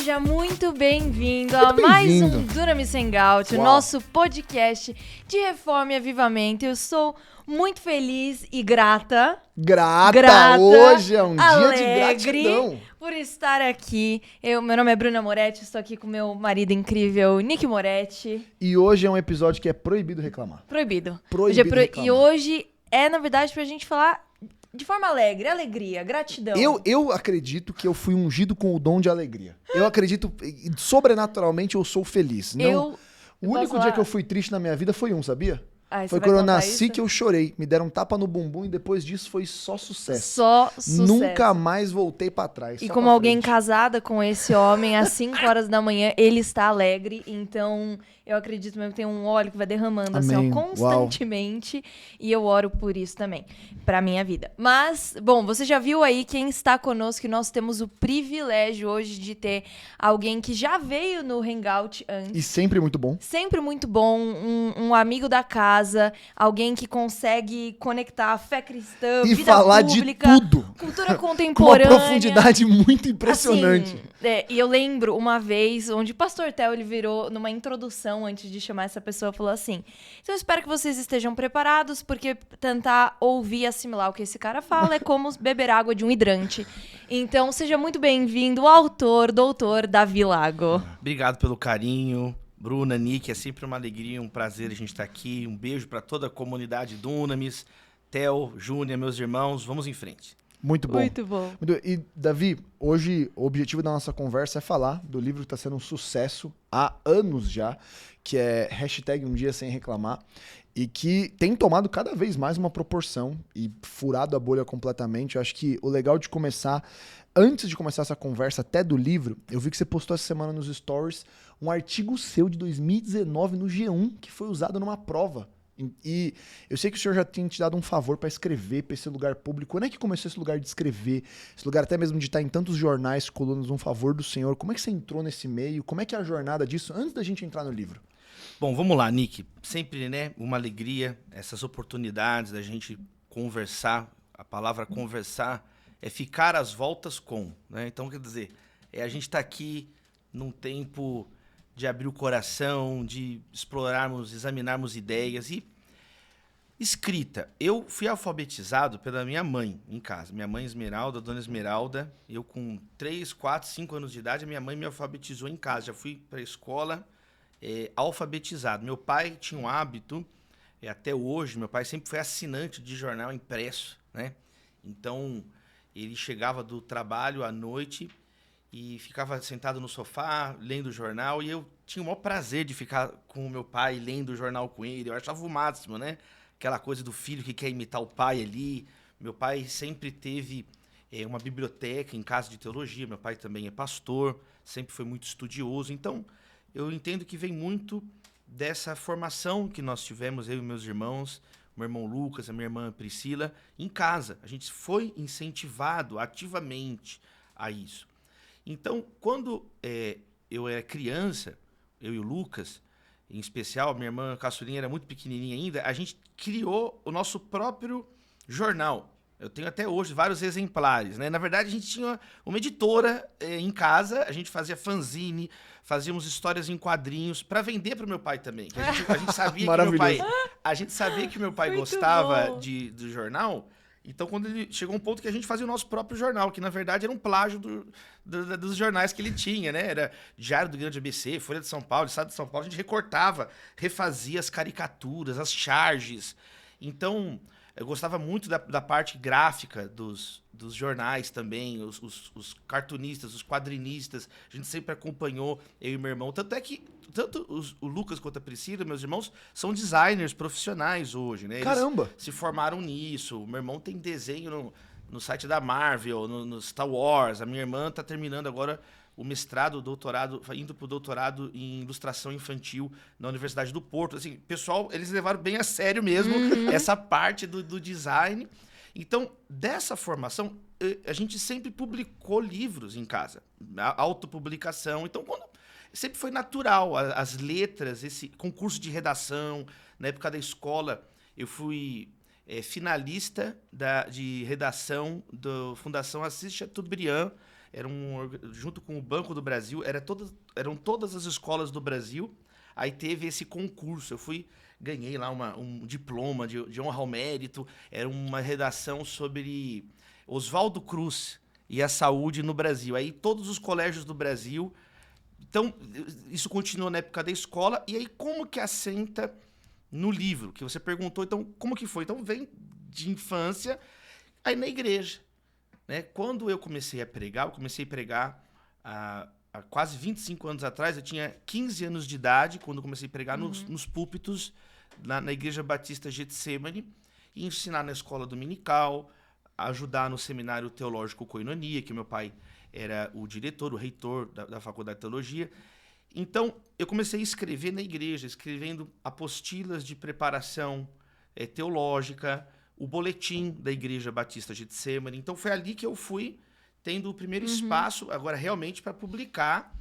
seja muito bem-vindo a mais um Dunamis Hangout, o nosso podcast de reforma e avivamento. Eu sou muito feliz e grata. Hoje é um alegre, dia de gratidão. Por estar aqui. Meu nome é Bruna Moretti, estou aqui com meu marido incrível, Nick Moretti. E hoje é um episódio que é proibido reclamar. Proibido. Reclamar. E hoje é, na verdade, pra gente falar de forma alegre, alegria, gratidão. Eu acredito que eu fui ungido com o dom de alegria. Eu acredito, sobrenaturalmente, eu sou feliz. O único dia que eu fui triste na minha vida foi sabia? Foi quando eu nasci que eu chorei. Me deram um tapa no bumbum e depois disso foi só sucesso. Só sucesso. Nunca mais voltei pra trás. E como alguém casada com esse homem, às 5 horas da manhã, ele está alegre. Então, eu acredito mesmo que tem um óleo que vai derramando assim, ó, constantemente. Uau. E eu oro por isso também, pra minha vida. Mas, bom, você já viu aí quem está conosco, que nós temos o privilégio hoje de ter alguém que já veio no Hangout antes. E sempre muito bom. Sempre muito bom, um amigo da casa, alguém que consegue conectar a fé cristã, e vida falar pública, de tudo. Cultura contemporânea. Com uma profundidade muito impressionante. Assim, e eu lembro uma vez onde o Pastor Theo, ele virou numa introdução antes de chamar essa pessoa, falou assim: então eu espero que vocês estejam preparados, porque tentar ouvir e assimilar o que esse cara fala é como beber água de um hidrante. Então seja muito bem-vindo, autor, doutor Davi Lago. Obrigado pelo carinho. Bruna, Nick, é sempre uma alegria, um prazer a gente estar aqui. Um beijo para toda a comunidade Dunamis, Theo, Júnior, meus irmãos. Vamos em frente. Muito bom. Muito bom. E, Davi, hoje o objetivo da nossa conversa é falar do livro que está sendo um sucesso há anos já, que é #Um Dia Sem Reclamar, e que tem tomado cada vez mais uma proporção e furado a bolha completamente. Eu acho que o legal de começar, antes de começar essa conversa até do livro, eu vi que você postou essa semana nos stories um artigo seu de 2019 no G1, que foi usado numa prova. E eu sei que o senhor já tinha te dado um favor para escrever para esse lugar público. Quando é que começou esse lugar de escrever? Esse lugar até mesmo de estar em tantos jornais, colunas, um favor do senhor. Como é que você entrou nesse meio? Como é que é a jornada disso antes da gente entrar no livro? Bom, vamos lá, Nick. Sempre, uma alegria, essas oportunidades da gente conversar. A palavra conversar é ficar às voltas com, né? Então, quer dizer, a gente está aqui num tempo de abrir o coração, de explorarmos, examinarmos ideias. E escrita. Eu fui alfabetizado pela minha mãe em casa. Minha mãe Esmeralda, Dona Esmeralda. Eu com 3, 4, 5 anos de idade, a minha mãe me alfabetizou em casa. Já fui para a escola alfabetizado. Meu pai tinha um hábito, até hoje, meu pai sempre foi assinante de jornal impresso, né? Então, ele chegava do trabalho à noite e ficava sentado no sofá, lendo o jornal, e eu tinha o maior prazer de ficar com o meu pai, lendo o jornal com ele. Eu achava o máximo, né? Aquela coisa do filho que quer imitar o pai ali. Meu pai sempre teve uma biblioteca em casa de teologia, meu pai também é pastor, sempre foi muito estudioso. Então, eu entendo que vem muito dessa formação que nós tivemos, eu e meus irmãos, meu irmão Lucas, a minha irmã Priscila, em casa. A gente foi incentivado ativamente a isso. Então, quando eu era criança, eu e o Lucas, em especial, minha irmã caçulinha era muito pequenininha ainda, a gente criou o nosso próprio jornal. Eu tenho até hoje vários exemplares, né? Na verdade, a gente tinha uma editora em casa, a gente fazia fanzine, fazíamos histórias em quadrinhos para vender para o meu pai também. Que a gente sabia que meu pai gostava do jornal. Então, quando ele chegou um ponto que a gente fazia o nosso próprio jornal, que na verdade era um plágio dos jornais que ele tinha, né? Era Diário do Grande ABC, Folha de São Paulo, Estado de São Paulo. A gente recortava, refazia as caricaturas, as charges. Então, eu gostava muito da parte gráfica dos jornais também, os cartunistas, os quadrinistas. A gente sempre acompanhou, eu e meu irmão. Tanto é que tanto o Lucas quanto a Priscila, meus irmãos, são designers profissionais hoje, né? Eles Caramba! se formaram nisso. O meu irmão tem desenho no site da Marvel, no Star Wars. A minha irmã está terminando agora o mestrado, o doutorado, indo para o doutorado em ilustração infantil na Universidade do Porto. Assim, pessoal, eles levaram bem a sério mesmo essa parte do design. Então, dessa formação, a gente sempre publicou livros em casa, a autopublicação. Então, sempre foi natural, as letras, esse concurso de redação. Na época da escola, eu fui finalista de redação da Fundação Assis Chateaubriand. junto com o Banco do Brasil, eram todas as escolas do Brasil. Aí teve esse concurso, ganhei lá um diploma de honra ao mérito, era uma redação sobre Oswaldo Cruz e a saúde no Brasil. Aí todos os colégios do Brasil. Então, isso continuou na época da escola. E aí, como que assenta no livro? Que você perguntou, então, como que foi? Então, vem de infância, aí na igreja. Né? Quando eu comecei a pregar há quase 25 anos atrás, eu tinha 15 anos de idade, quando eu comecei a pregar nos púlpitos, na Igreja Batista Getsemane, e ensinar na escola dominical, ajudar no seminário teológico Koinonia, que meu pai era o diretor, o reitor da Faculdade de Teologia. Então, eu comecei a escrever na igreja, escrevendo apostilas de preparação teológica, o boletim da Igreja Batista Getsemane. Então, foi ali que eu fui tendo o primeiro espaço, agora realmente, para publicar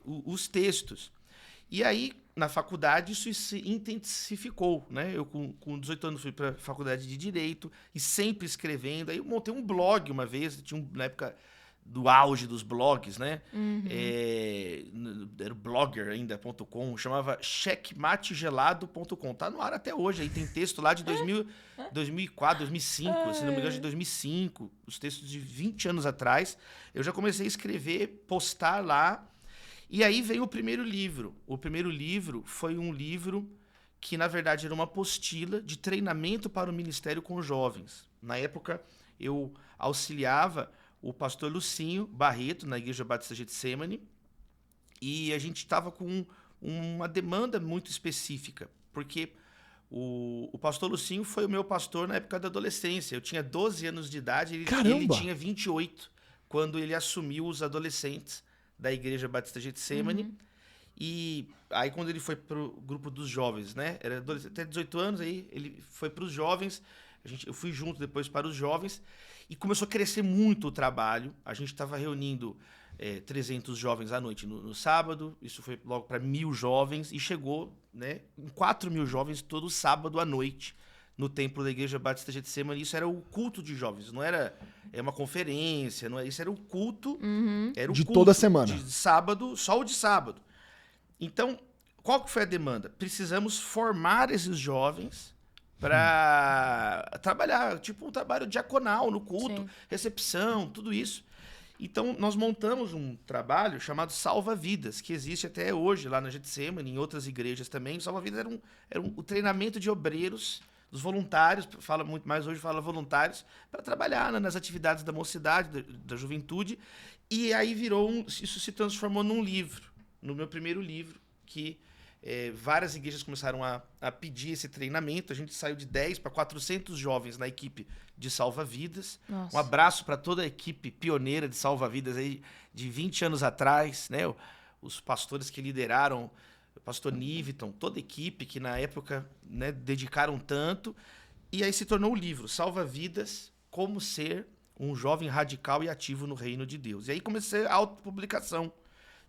os textos. E aí, na faculdade, isso se intensificou, né? Eu, com 18 anos, fui para a faculdade de Direito e sempre escrevendo. Aí eu montei um blog uma vez, na época do auge dos blogs, né? Era blogger ainda.com, chamava checkmategelado.com. Tá no ar até hoje, aí tem texto lá de 2004, 2005, se não me engano, de 2005, os textos de 20 anos atrás. Eu já comecei a escrever, postar lá, e aí veio o primeiro livro. O primeiro livro foi um livro que, na verdade, era uma apostila de treinamento para o ministério com jovens. Na época, eu auxiliava o pastor Lucinho Barreto, na Igreja Batista Getsemane, e a gente estava com uma demanda muito específica, porque o pastor Lucinho foi o meu pastor na época da adolescência. Eu tinha 12 anos de idade, ele tinha 28, quando ele assumiu os adolescentes da Igreja Batista Getsemane. E aí, quando ele foi para o grupo dos jovens, né? Era até 18 anos, aí ele foi para os jovens, eu fui junto depois para os jovens, e começou a crescer muito o trabalho. A gente estava reunindo 300 jovens à noite no sábado, isso foi logo para 1.000 jovens, e chegou, né, em 4.000 jovens todo sábado à noite, no templo da Igreja Batista Getsemane. Isso era o culto de jovens, não era uma conferência, isso era o culto, era o de culto toda semana. De sábado, só o de sábado. Então, qual que foi a demanda? Precisamos formar esses jovens para trabalhar, tipo um trabalho diaconal no culto, sim, recepção, tudo isso. Então, nós montamos um trabalho chamado Salva Vidas, que existe até hoje lá na Getsemane, em outras igrejas também. Salva Vidas era o treinamento de obreiros, dos voluntários, fala muito mais hoje, fala voluntários, para trabalhar nas atividades da mocidade, da juventude. E aí isso se transformou num livro, no meu primeiro livro, que várias igrejas começaram a pedir esse treinamento. A gente saiu de 10 para 400 jovens na equipe de Salva Vidas. Nossa. Um abraço para toda a equipe pioneira de Salva Vidas aí, de 20 anos atrás, né? Os pastores que lideraram, o pastor Niviton, toda a equipe que na época, né, dedicaram tanto. E aí se tornou o livro Salva Vidas, Como Ser um Jovem Radical e Ativo no Reino de Deus. E aí comecei a autopublicação.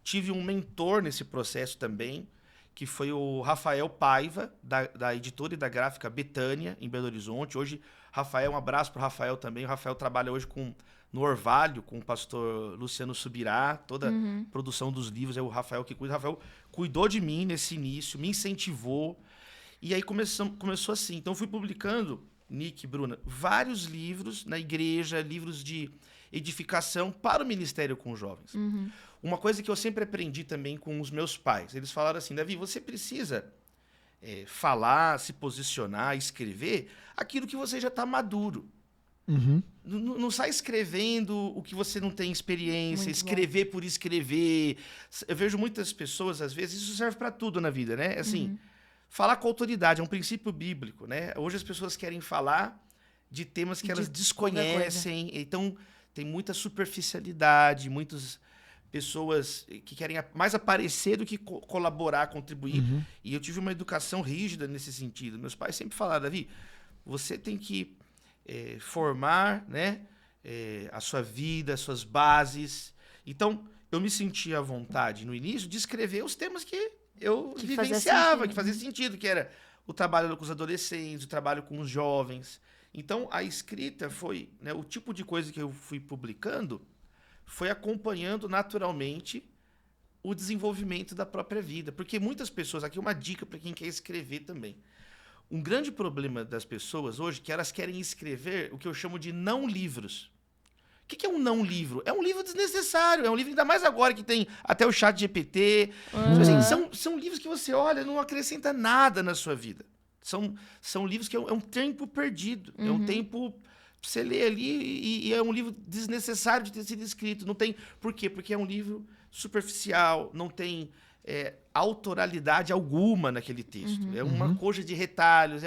Tive um mentor nesse processo também, que foi o Rafael Paiva, da editora e da gráfica Betânia, em Belo Horizonte. Hoje, Rafael, um abraço para o Rafael também. O Rafael trabalha hoje no Orvalho, com o pastor Luciano Subirá, toda a produção dos livros, é o Rafael que cuida. O Rafael cuidou de mim nesse início, me incentivou, e aí começou assim. Então, fui publicando, Nick, Bruna, vários livros na igreja, livros de edificação para o ministério com jovens. Uma coisa que eu sempre aprendi também com os meus pais, eles falaram assim: Davi, você precisa falar, se posicionar, escrever aquilo que você já está maduro. Não sai escrevendo o que você não tem experiência, muito escrever bom. Por escrever. Eu vejo muitas pessoas, às vezes, isso serve para tudo na vida, né? Assim, falar com autoridade é um princípio bíblico, né? Hoje as pessoas querem falar de temas que elas desconhecem, então tem muita superficialidade, muitas pessoas que querem mais aparecer do que colaborar, contribuir. E eu tive uma educação rígida nesse sentido. Meus pais sempre falaram: Davi, você tem que formar, né, a sua vida, as suas bases. Então, eu me sentia à vontade no início de escrever os temas que eu vivenciava, que fazia sentido, que era o trabalho com os adolescentes, o trabalho com os jovens. Então, a escrita foi, né, o tipo de coisa que eu fui publicando foi acompanhando naturalmente o desenvolvimento da própria vida. Porque muitas pessoas, aqui uma dica para quem quer escrever também. Um grande problema das pessoas hoje é que elas querem escrever o que eu chamo de não-livros. O que é um não-livro? É um livro desnecessário, é um livro, ainda mais agora que tem até o chat GPT. Assim, são livros que você olha, não acrescenta nada na sua vida. São livros que é um tempo perdido, é um tempo pra você ler ali e é um livro desnecessário de ter sido escrito. Não tem. Por quê? Porque é um livro superficial, não tem autoralidade alguma naquele texto. É uma coxa de retalhos,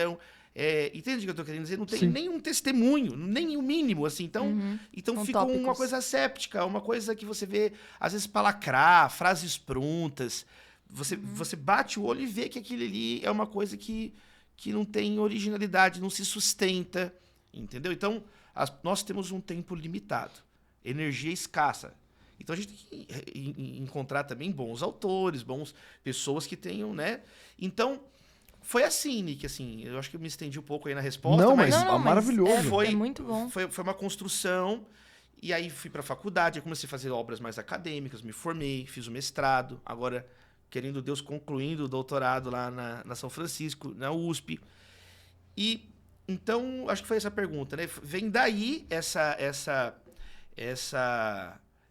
entende o que eu estou querendo dizer? Não tem nenhum testemunho, nem o mínimo, assim. Então fica tópicos. Uma coisa séptica, uma coisa que você vê, às vezes, para lacrar, frases prontas. Você bate o olho e vê que aquilo ali é uma coisa que não tem originalidade, não se sustenta, entendeu? Então, nós temos um tempo limitado, energia escassa. Então, a gente tem que encontrar também bons autores, pessoas que tenham, né? Então, foi assim, Nick, assim, eu acho que eu me estendi um pouco aí na resposta. Não, mas maravilhoso. É muito bom. Foi uma construção, e aí fui para a faculdade, aí comecei a fazer obras mais acadêmicas, me formei, fiz o mestrado, agora, querendo Deus, concluindo o doutorado lá na São Francisco, na USP. E, então, acho que foi essa pergunta, né? Vem daí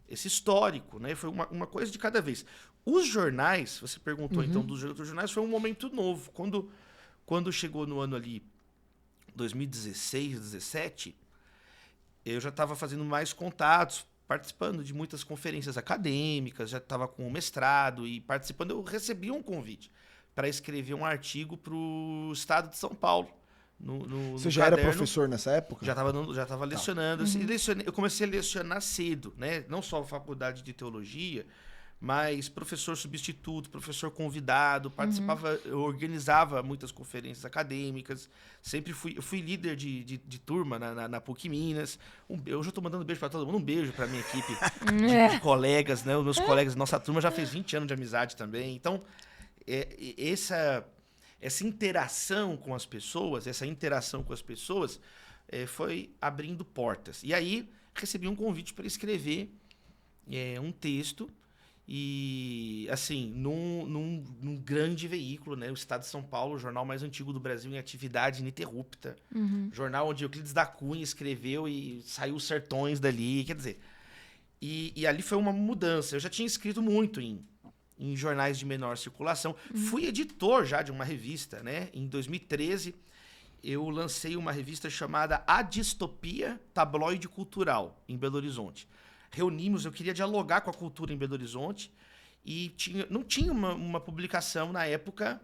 esse histórico, né? Foi uma coisa de cada vez. Os jornais, você perguntou então dos jornais, foi um momento novo. Quando chegou no ano ali 2016, 2017, eu já estava fazendo mais contatos, participando de muitas conferências acadêmicas, já estava com o mestrado e participando. Eu recebi um convite para escrever um artigo para o Estado de São Paulo. Você já era professor nessa época? Já estava lecionando. Eu comecei a lecionar cedo, né? Não só a faculdade de teologia, mas professor substituto, professor convidado, participava, eu organizava muitas conferências acadêmicas, sempre fui líder de turma na PUC Minas. Eu já estou mandando beijo para todo mundo, um beijo para minha equipe de colegas, né? Os meus colegas, nossa turma já fez 20 anos de amizade também. Então, essa interação com as pessoas, foi abrindo portas. E aí, recebi um convite para escrever um texto, e, assim, num grande veículo, né? O Estado de São Paulo, o jornal mais antigo do Brasil em atividade ininterrupta. Jornal onde Euclides da Cunha escreveu e saiu os Sertões dali, quer dizer. E ali foi uma mudança. Eu já tinha escrito muito em jornais de menor circulação. Fui editor já de uma revista, né? Em 2013, eu lancei uma revista chamada A Distopia Tabloide Cultural, em Belo Horizonte. Eu queria dialogar com a cultura em Belo Horizonte, e não tinha uma publicação na época,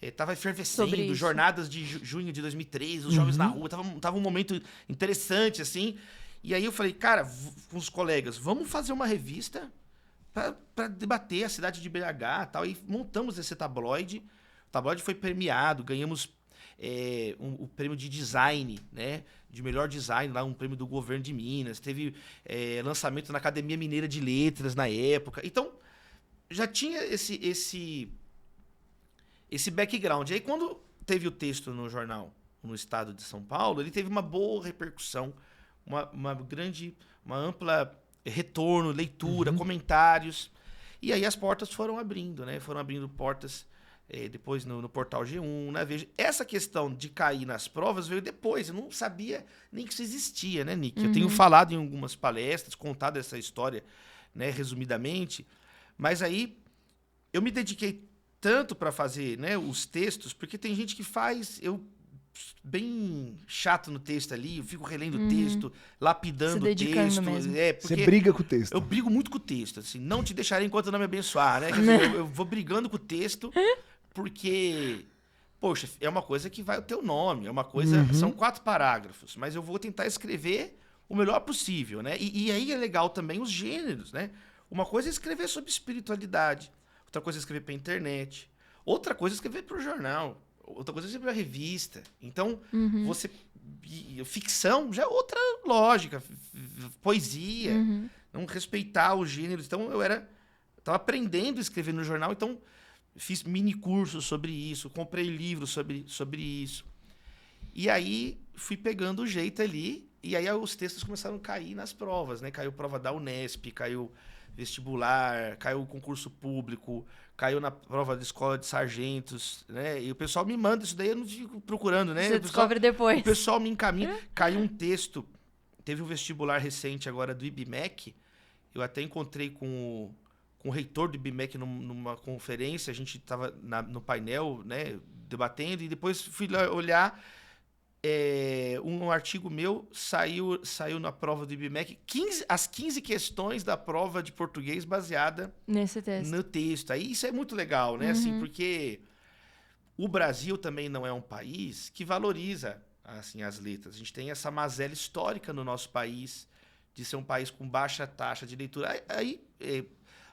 estava efervescendo, jornadas de junho de 2013, os jovens na rua, tava um momento interessante, assim. E aí eu falei, cara, com os colegas, vamos fazer uma revista para debater a cidade de BH e tal. E montamos esse tabloide. O tabloide foi premiado, ganhamos o prêmio de design, né? De melhor design, lá um prêmio do governo de Minas. Teve lançamento na Academia Mineira de Letras na época. Então, já tinha esse background. Aí, quando teve o texto no jornal no Estado de São Paulo, ele teve uma boa repercussão, uma ampla retorno, leitura, comentários. E aí as portas foram abrindo, né? Foram abrindo portas depois no portal G1, na Veja. Essa questão de cair nas provas veio depois. Eu não sabia nem que isso existia, né, Nick? Eu tenho falado em algumas palestras, contado essa história, né, resumidamente. Mas aí eu me dediquei tanto para fazer, né, os textos, porque tem gente que faz... bem chato no texto ali, eu fico relendo o texto, lapidando o texto. Mesmo. Você briga com o texto. Eu brigo muito com o texto, assim, não te deixarei enquanto não me abençoar, né? Quer dizer, eu vou brigando com o texto, porque, poxa, é uma coisa que vai o teu nome, é uma coisa, são 4 parágrafos, mas eu vou tentar escrever o melhor possível, né? E aí é legal também os gêneros, né? Uma coisa é escrever sobre espiritualidade, outra coisa é escrever pra internet, outra coisa é escrever pro jornal, outra coisa é escrever pra revista. Então, ficção já é outra lógica, poesia, não respeitar os gêneros. Então, tava aprendendo a escrever no jornal, então fiz mini cursos sobre isso, comprei livros sobre isso. E aí, fui pegando o jeito ali, E aí os textos começaram a cair nas provas, né? Caiu prova da Unesp, caiu vestibular, caiu concurso público, caiu na prova da escola de sargentos, né? E o pessoal me manda isso daí, eu não fico procurando, né? Você descobre depois. O pessoal me encaminha. Caiu um texto, teve um vestibular recente agora do IBMEC, eu até encontrei com o reitor do IBMEC numa conferência, a gente estava no painel, né, debatendo, e depois fui lá olhar, um artigo meu saiu na prova do IBMEC, as 15 questões da prova de português baseada nesse texto. No texto. Aí isso é muito legal, né? Assim, porque o Brasil também não é um país que valoriza assim, as letras. A gente tem essa mazela histórica no nosso país de ser um país com baixa taxa de leitura. Aí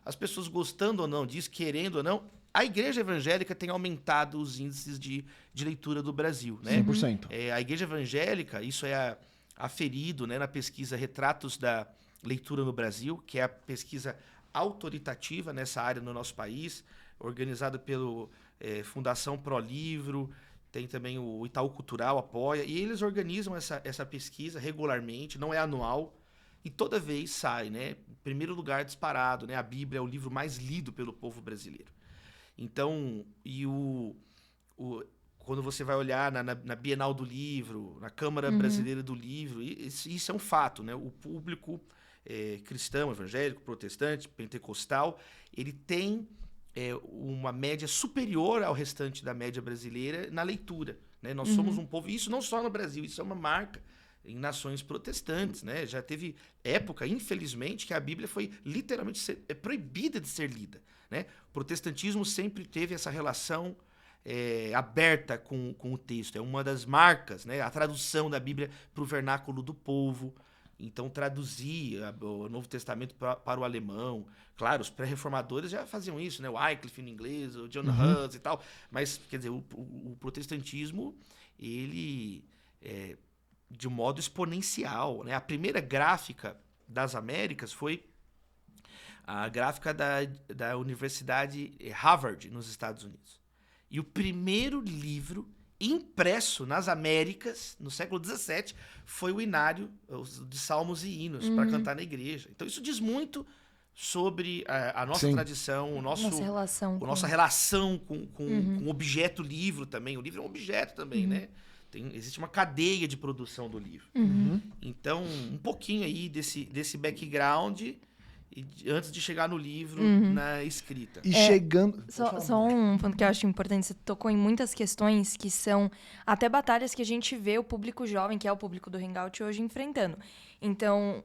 as pessoas gostando ou não disso, querendo ou não, a igreja evangélica tem aumentado os índices de leitura do Brasil, né? 100%. A igreja evangélica, isso é aferido, né, na pesquisa Retratos da Leitura no Brasil, que é a pesquisa autoritativa nessa área no nosso país, organizada pela Fundação Pro Livro, tem também o Itaú Cultural, apoia, e eles organizam essa pesquisa regularmente, não é anual, e toda vez sai, né? Em primeiro lugar disparado, né? A Bíblia é o livro mais lido pelo povo brasileiro. Então, quando você vai olhar na Bienal do Livro, na Câmara Brasileira do Livro, isso é um fato, né? O público cristão, evangélico, protestante, pentecostal, ele tem uma média superior ao restante da média brasileira na leitura, né? Nós somos um povo, isso não só no Brasil, isso é uma marca em nações protestantes, né? Já teve época, infelizmente, que a Bíblia foi literalmente proibida de ser lida, né? O protestantismo sempre teve essa relação aberta com o texto. É uma das marcas, né? A tradução da Bíblia para o vernáculo do povo. Então, traduzir o Novo Testamento para o alemão. Claro, os pré-reformadores já faziam isso, né? O Wycliffe no inglês, o John Hus e tal. Mas, quer dizer, o protestantismo, ele de um modo exponencial, né? A primeira gráfica das Américas foi a gráfica da Universidade Harvard, nos Estados Unidos. E o primeiro livro impresso nas Américas, no século XVII, foi o Inário de Salmos e Hinos, para cantar na igreja. Então, isso diz muito sobre a nossa tradição, nossa relação com o objeto livro também. O livro é um objeto também, né? Existe uma cadeia de produção do livro. Então, um pouquinho aí desse background antes de chegar no livro, na escrita. E chegando... Só um ponto que eu acho importante, você tocou em muitas questões que são até batalhas que a gente vê o público jovem, que é o público do Hangout hoje, enfrentando. Então,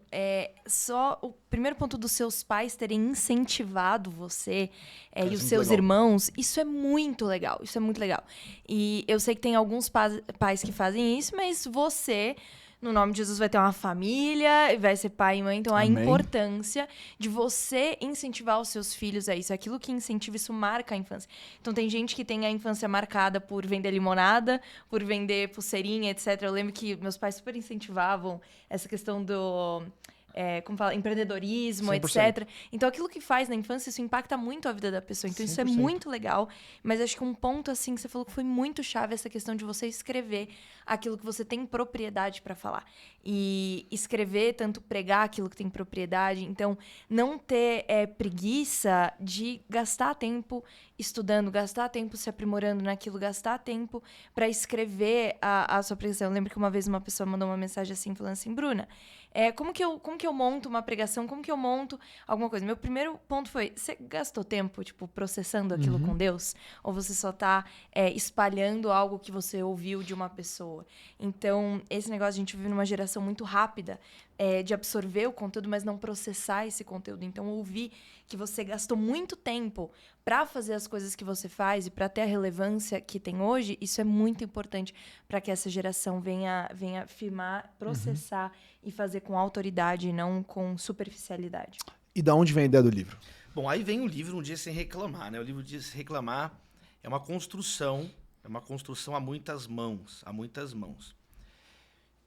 só o primeiro ponto dos seus pais terem incentivado você e os seus irmãos, isso é muito legal, isso é muito legal. E eu sei que tem alguns pais que fazem isso, mas você... No nome de Jesus vai ter uma família, vai ser pai e mãe. Então, a importância de você incentivar os seus filhos a isso. Aquilo que incentiva, isso marca a infância. Então, tem gente que tem a infância marcada por vender limonada, por vender pulseirinha, etc. Eu lembro que meus pais super incentivavam essa questão do... como fala, empreendedorismo, 100%. Etc. Então, aquilo que faz na infância, isso impacta muito a vida da pessoa. Então, 100%. Isso é muito legal. Mas acho que um ponto, assim, que você falou que foi muito chave, essa questão de você escrever aquilo que você tem propriedade para falar. E escrever, tanto pregar aquilo que tem propriedade. Então, não ter preguiça de gastar tempo estudando, gastar tempo se aprimorando naquilo, gastar tempo para escrever a sua pregação. Eu lembro que uma vez uma pessoa mandou uma mensagem assim, falando assim, Bruna, como que eu monto uma pregação? Como que eu monto alguma coisa? Meu primeiro ponto foi, você gastou tempo, tipo, processando aquilo com Deus? Ou você só tá espalhando algo que você ouviu de uma pessoa? Então, esse negócio, a gente vive numa geração muito rápida de absorver o conteúdo, mas não processar esse conteúdo. Então, ouvir que você gastou muito tempo para fazer as coisas que você faz e para ter a relevância que tem hoje, isso é muito importante para que essa geração venha firmar, processar e fazer com autoridade e não com superficialidade. E da onde vem a ideia do livro? Bom, aí vem o livro Um Dia Sem Reclamar, né? O livro Um Dia Sem Reclamar é uma construção a muitas mãos.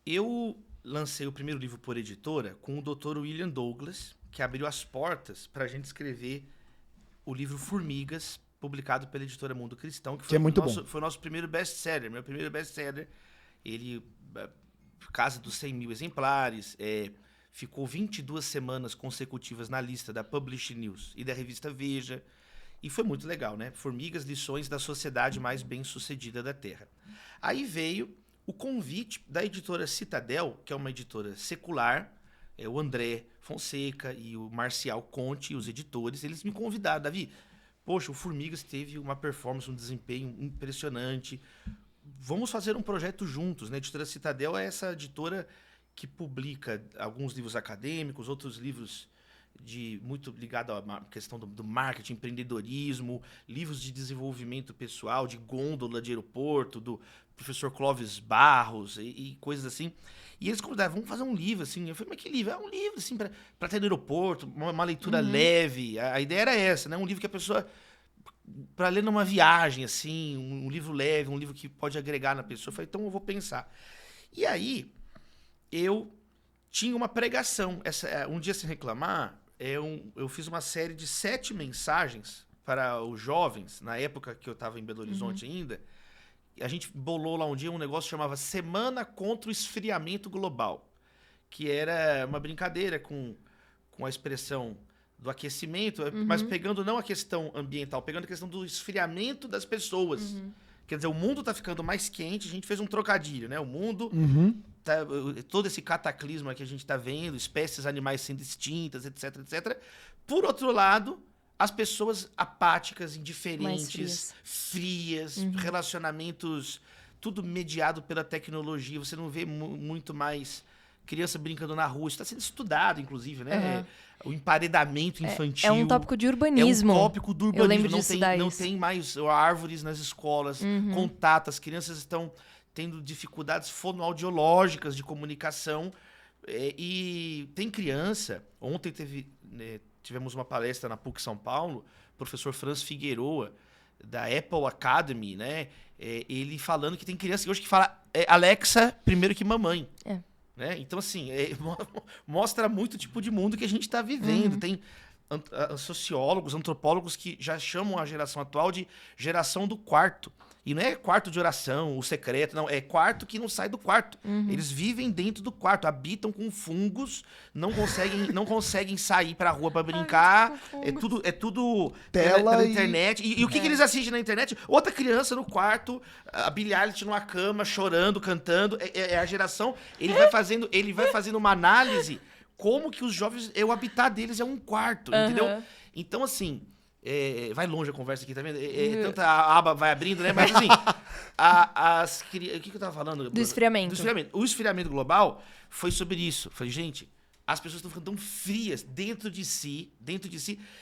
Eu lancei o primeiro livro por editora com o Dr. William Douglas, que abriu as portas para a gente escrever o livro Formigas, publicado pela editora Mundo Cristão, que foi, muito foi o nosso primeiro best-seller, meu primeiro best-seller. Ele casa dos 100 mil exemplares, ficou 22 semanas consecutivas na lista da Publish News e da revista Veja. E foi muito legal, né? Formigas, lições da sociedade mais bem-sucedida da Terra. Aí veio o convite da editora Citadel, que é uma editora secular, o André Fonseca e o Marcial Conte, os editores, eles me convidaram, Davi, poxa, o Formigas teve uma performance, um desempenho impressionante, vamos fazer um projeto juntos, né? A editora Citadel é essa editora que publica alguns livros acadêmicos, outros livros muito ligado à questão do marketing, empreendedorismo, livros de desenvolvimento pessoal, de gôndola de aeroporto, do professor Clóvis Barros e coisas assim. E eles convidaram, vamos fazer um livro, assim. Eu falei, mas que livro? É um livro, assim, para ter no aeroporto, uma leitura leve. A ideia era essa, né? Um livro que a pessoa... para ler numa viagem, assim, um livro leve, um livro que pode agregar na pessoa. Eu falei, então eu vou pensar. E aí, eu tinha uma pregação. Um Dia Sem Reclamar, eu fiz uma série de 7 mensagens para os jovens, na época que eu estava em Belo Horizonte ainda. A gente bolou lá um dia um negócio que chamava Semana contra o Esfriamento Global, que era uma brincadeira com a expressão do aquecimento, mas pegando não a questão ambiental, pegando a questão do esfriamento das pessoas. Quer dizer, o mundo está ficando mais quente, a gente fez um trocadilho, né? O mundo, todo esse cataclisma que a gente está vendo, espécies animais sendo extintas, etc, etc. Por outro lado, as pessoas apáticas, indiferentes, frias, relacionamentos, tudo mediado pela tecnologia. Você não vê muito mais criança brincando na rua. Isso está sendo estudado, inclusive, né? O emparedamento infantil. É um tópico de urbanismo. É um tópico do urbanismo. Eu lembro disso não tem mais árvores nas escolas, contato. As crianças estão tendo dificuldades fonoaudiológicas de comunicação. E tem criança... Ontem tivemos uma palestra na PUC São Paulo, o professor Franz Figueroa, da Apple Academy, né? Ele falando que tem criança hoje que fala Alexa primeiro que mamãe. Né? Então, assim, mostra muito o tipo de mundo que a gente está vivendo. Tem sociólogos, antropólogos que já chamam a geração atual de geração do quarto. E não é quarto de oração, o secreto, não. É quarto que não sai do quarto. Eles vivem dentro do quarto, habitam com fungos, não conseguem sair pra rua pra brincar. É tudo pela internet. E o que eles assistem na internet? Outra criança no quarto, a Billie Eilish numa cama, chorando, cantando. É a geração... Ele vai fazendo uma análise como que os jovens... O habitat deles é um quarto, entendeu? Então, assim... vai longe a conversa aqui, tá vendo? Tanta aba vai abrindo, né? Mas assim, o que eu tava falando? Do esfriamento. O esfriamento global foi sobre isso. Foi, gente, as pessoas estão ficando tão frias dentro de si.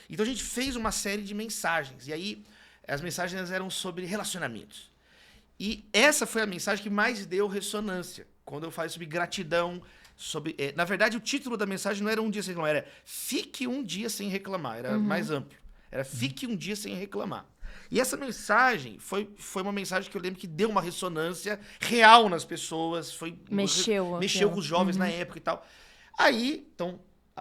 Então a gente fez uma série de mensagens. E aí, as mensagens eram sobre relacionamentos. E essa foi a mensagem que mais deu ressonância. Quando eu falo sobre gratidão, na verdade, o título da mensagem não era Um Dia Sem Reclamar, era Fique um Dia Sem Reclamar. Era mais amplo. Era Fique um Dia Sem Reclamar. E essa mensagem foi uma mensagem que eu lembro que deu uma ressonância real nas pessoas. Mexeu com os jovens na época e tal. Aí, então,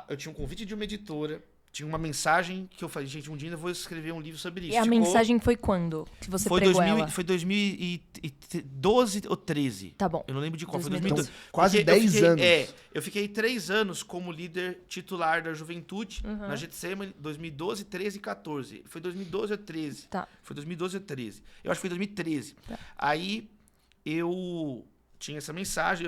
eu tinha um convite de uma editora, tinha uma mensagem que eu falei, gente, um dia eu vou escrever um livro sobre isso. E a mensagem foi quando que você pregou ela? Foi 2012 ou 13. Tá bom. Eu não lembro de qual. 2012. Então, quase 10 anos. Eu fiquei 3 anos como líder titular da juventude na Getsemane, 2012, 13 e 14. Foi 2012 ou 13? Tá. Foi 2012 ou 13. Eu acho que foi 2013. Tá. Aí eu tinha essa mensagem,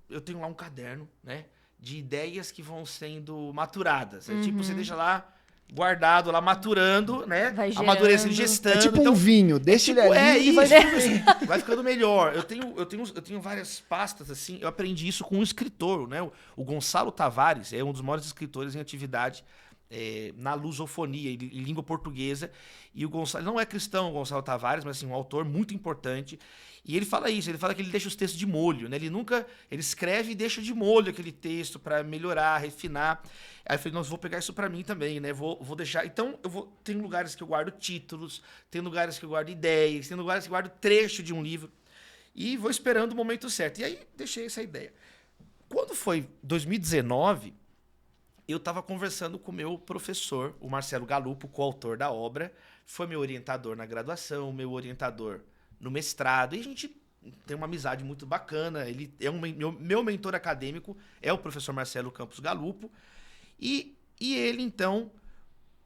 eu tenho lá um caderno, né? De ideias que vão sendo maturadas. Tipo, você deixa lá guardado, lá maturando, né? Amadurecendo, gestando. É tipo um vinho, deixa ele ali e vai ficando melhor. Eu tenho várias pastas, assim. Eu aprendi isso com um escritor, né? O Gonçalo Tavares é um dos maiores escritores em atividade na lusofonia, em língua portuguesa. E o Gonçalo não é cristão, o Gonçalo Tavares, mas assim, um autor muito importante. E ele fala isso, ele fala que ele deixa os textos de molho, né? Ele escreve e deixa de molho aquele texto para melhorar, refinar. Aí eu falei, vou pegar isso para mim também, né? Vou deixar. Então, tem lugares que eu guardo títulos, tem lugares que eu guardo ideias, tem lugares que eu guardo trecho de um livro. E vou esperando o momento certo. E aí, deixei essa ideia. Quando foi 2019, eu estava conversando com o meu professor, o Marcelo Galupo, coautor da obra, foi meu orientador na graduação, meu orientador no mestrado, e a gente tem uma amizade muito bacana. Ele é meu mentor acadêmico, é o professor Marcelo Campos Galupo. E ele, então,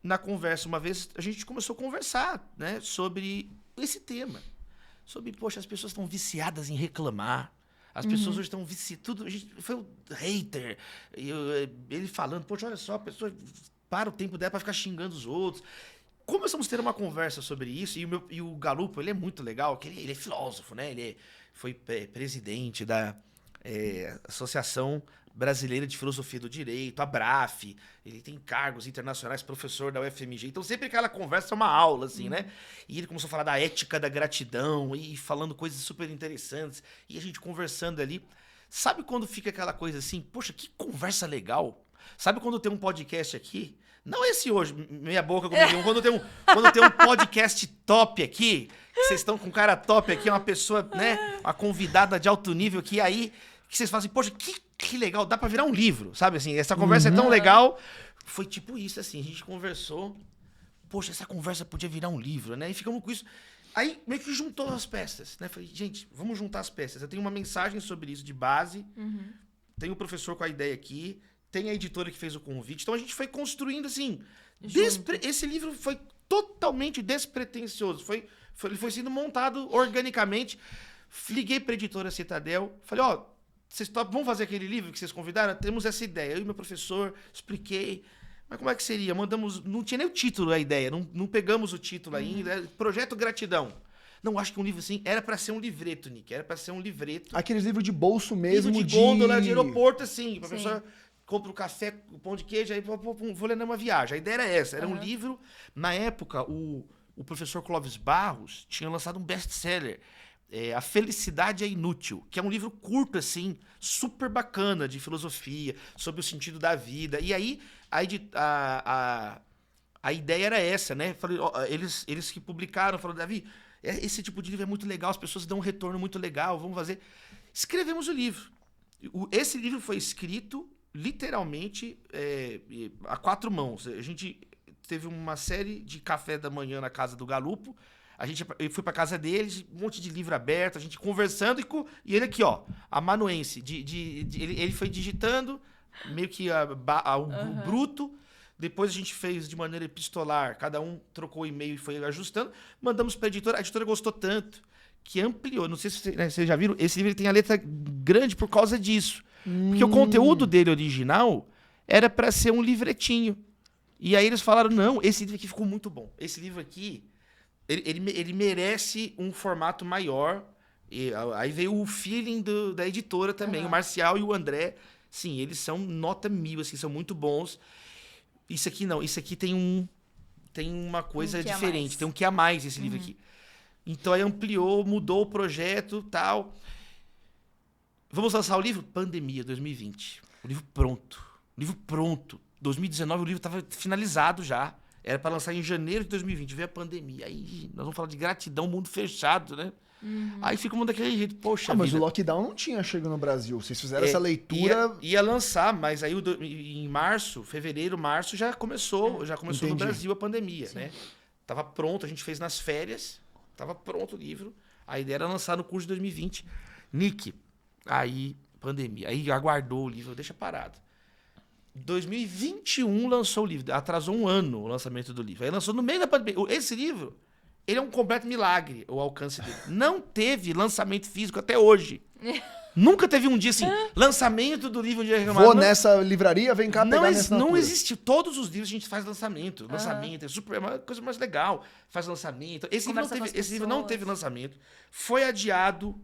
na conversa, uma vez, a gente começou a conversar, né, sobre esse tema. Sobre, poxa, as pessoas estão viciadas em reclamar. As pessoas hoje estão viciadas. Tudo, a gente foi um hater. Ele falando, poxa, olha só, a pessoa para o tempo dela para ficar xingando os outros. Começamos a ter uma conversa sobre isso. E o Galupo, ele é muito legal, que ele é filósofo, né? Ele foi presidente da Associação Brasileira de Filosofia do Direito, a BRAF. Ele tem cargos internacionais, professor da UFMG. Então, sempre aquela conversa é uma aula, assim, né? E ele começou a falar da ética da gratidão e falando coisas super interessantes. E a gente conversando ali. Sabe quando fica aquela coisa assim? Poxa, que conversa legal. Sabe quando tem um podcast aqui? Não esse hoje, meia boca comigo. Quando tem um podcast top aqui, que vocês estão com um cara top aqui, uma pessoa, né? Uma convidada de alto nível aqui, aí que vocês fazem, poxa, que legal, dá pra virar um livro, sabe assim? Essa conversa é tão legal. Foi tipo isso, assim, a gente conversou. Poxa, essa conversa podia virar um livro, né? E ficamos com isso. Aí meio que juntou as peças, né? Falei, gente, vamos juntar as peças. Eu tenho uma mensagem sobre isso de base. Tem o professor com a ideia aqui. Tem a editora que fez o convite. Então a gente foi construindo assim. Esse livro foi totalmente despretensioso. Ele foi sendo montado organicamente. Liguei para a editora Citadel. Falei, vocês vão fazer aquele livro que vocês convidaram? Temos essa ideia. Eu e meu professor expliquei. Mas como é que seria? Mandamos. Não tinha nem o título, a ideia. Não pegamos o título ainda. Projeto Gratidão. Não, acho que um livro assim era para ser um livreto, Nick. Era para ser um livreto. Aqueles livros de bolso mesmo. Livro de gôndola, de aeroporto, assim. Pra pessoa compra o café, o pão de queijo, aí vou ler numa viagem. A ideia era essa. Era um livro. Na época, o professor Clóvis Barros tinha lançado um best-seller. A Felicidade é Inútil, que é um livro curto, assim, super bacana, de filosofia, sobre o sentido da vida. E aí, a ideia era essa, né? Falei, eles que publicaram, falaram, Davi, esse tipo de livro é muito legal, as pessoas dão um retorno muito legal, vamos fazer. Escrevemos o livro. Esse livro foi escrito, literalmente, a 4 mãos. A gente teve uma série de café da manhã na casa do Galupo. Eu fui pra casa deles, um monte de livro aberto, a gente conversando, e ele aqui, amanuense. Ele foi digitando, meio que o bruto. Depois a gente fez de maneira epistolar, cada um trocou o e-mail e foi ajustando. Mandamos pra editora, a editora gostou tanto que ampliou. Não sei se vocês já viram, esse livro tem a letra grande por causa disso. Porque o conteúdo dele original era para ser um livretinho. E aí eles falaram, não, esse livro aqui ficou muito bom. Esse livro aqui, ele merece um formato maior. E aí veio o feeling da editora também, o Marcial e o André. Sim, eles são nota 1000, assim, são muito bons. Isso aqui não, isso aqui tem uma coisa diferente, tem um que a mais esse livro aqui. Então aí ampliou, mudou o projeto, tal. Vamos lançar o livro? Pandemia, 2020. O livro pronto. 2019 o livro estava finalizado já. Era para lançar em janeiro de 2020. Veio a pandemia. Aí nós vamos falar de gratidão, mundo fechado, né? Aí fica um daquele jeito, poxa mas vida. o lockdown não tinha chegado no Brasil. Vocês fizeram essa leitura... Ia lançar, mas aí em fevereiro, março, já começou no Brasil a pandemia, né? Tava pronto, a gente fez nas férias. Tava pronto o livro. A ideia era lançar no curso de 2020. Nick, aí pandemia. Aí aguardou o livro, deixa parado. 2021 lançou o livro. Atrasou um ano o lançamento do livro. Aí lançou no meio da pandemia. Esse livro, ele é um completo milagre, o alcance dele. Não teve lançamento físico até hoje. Nunca teve um dia assim, lançamento do livro de reclamar. Vou nessa livraria, vem cá pegar minha assinatura. Não existe. Todos os livros a gente faz lançamento. Lançamento, é uma coisa mais legal. Faz lançamento. Esse livro não teve lançamento. Foi adiado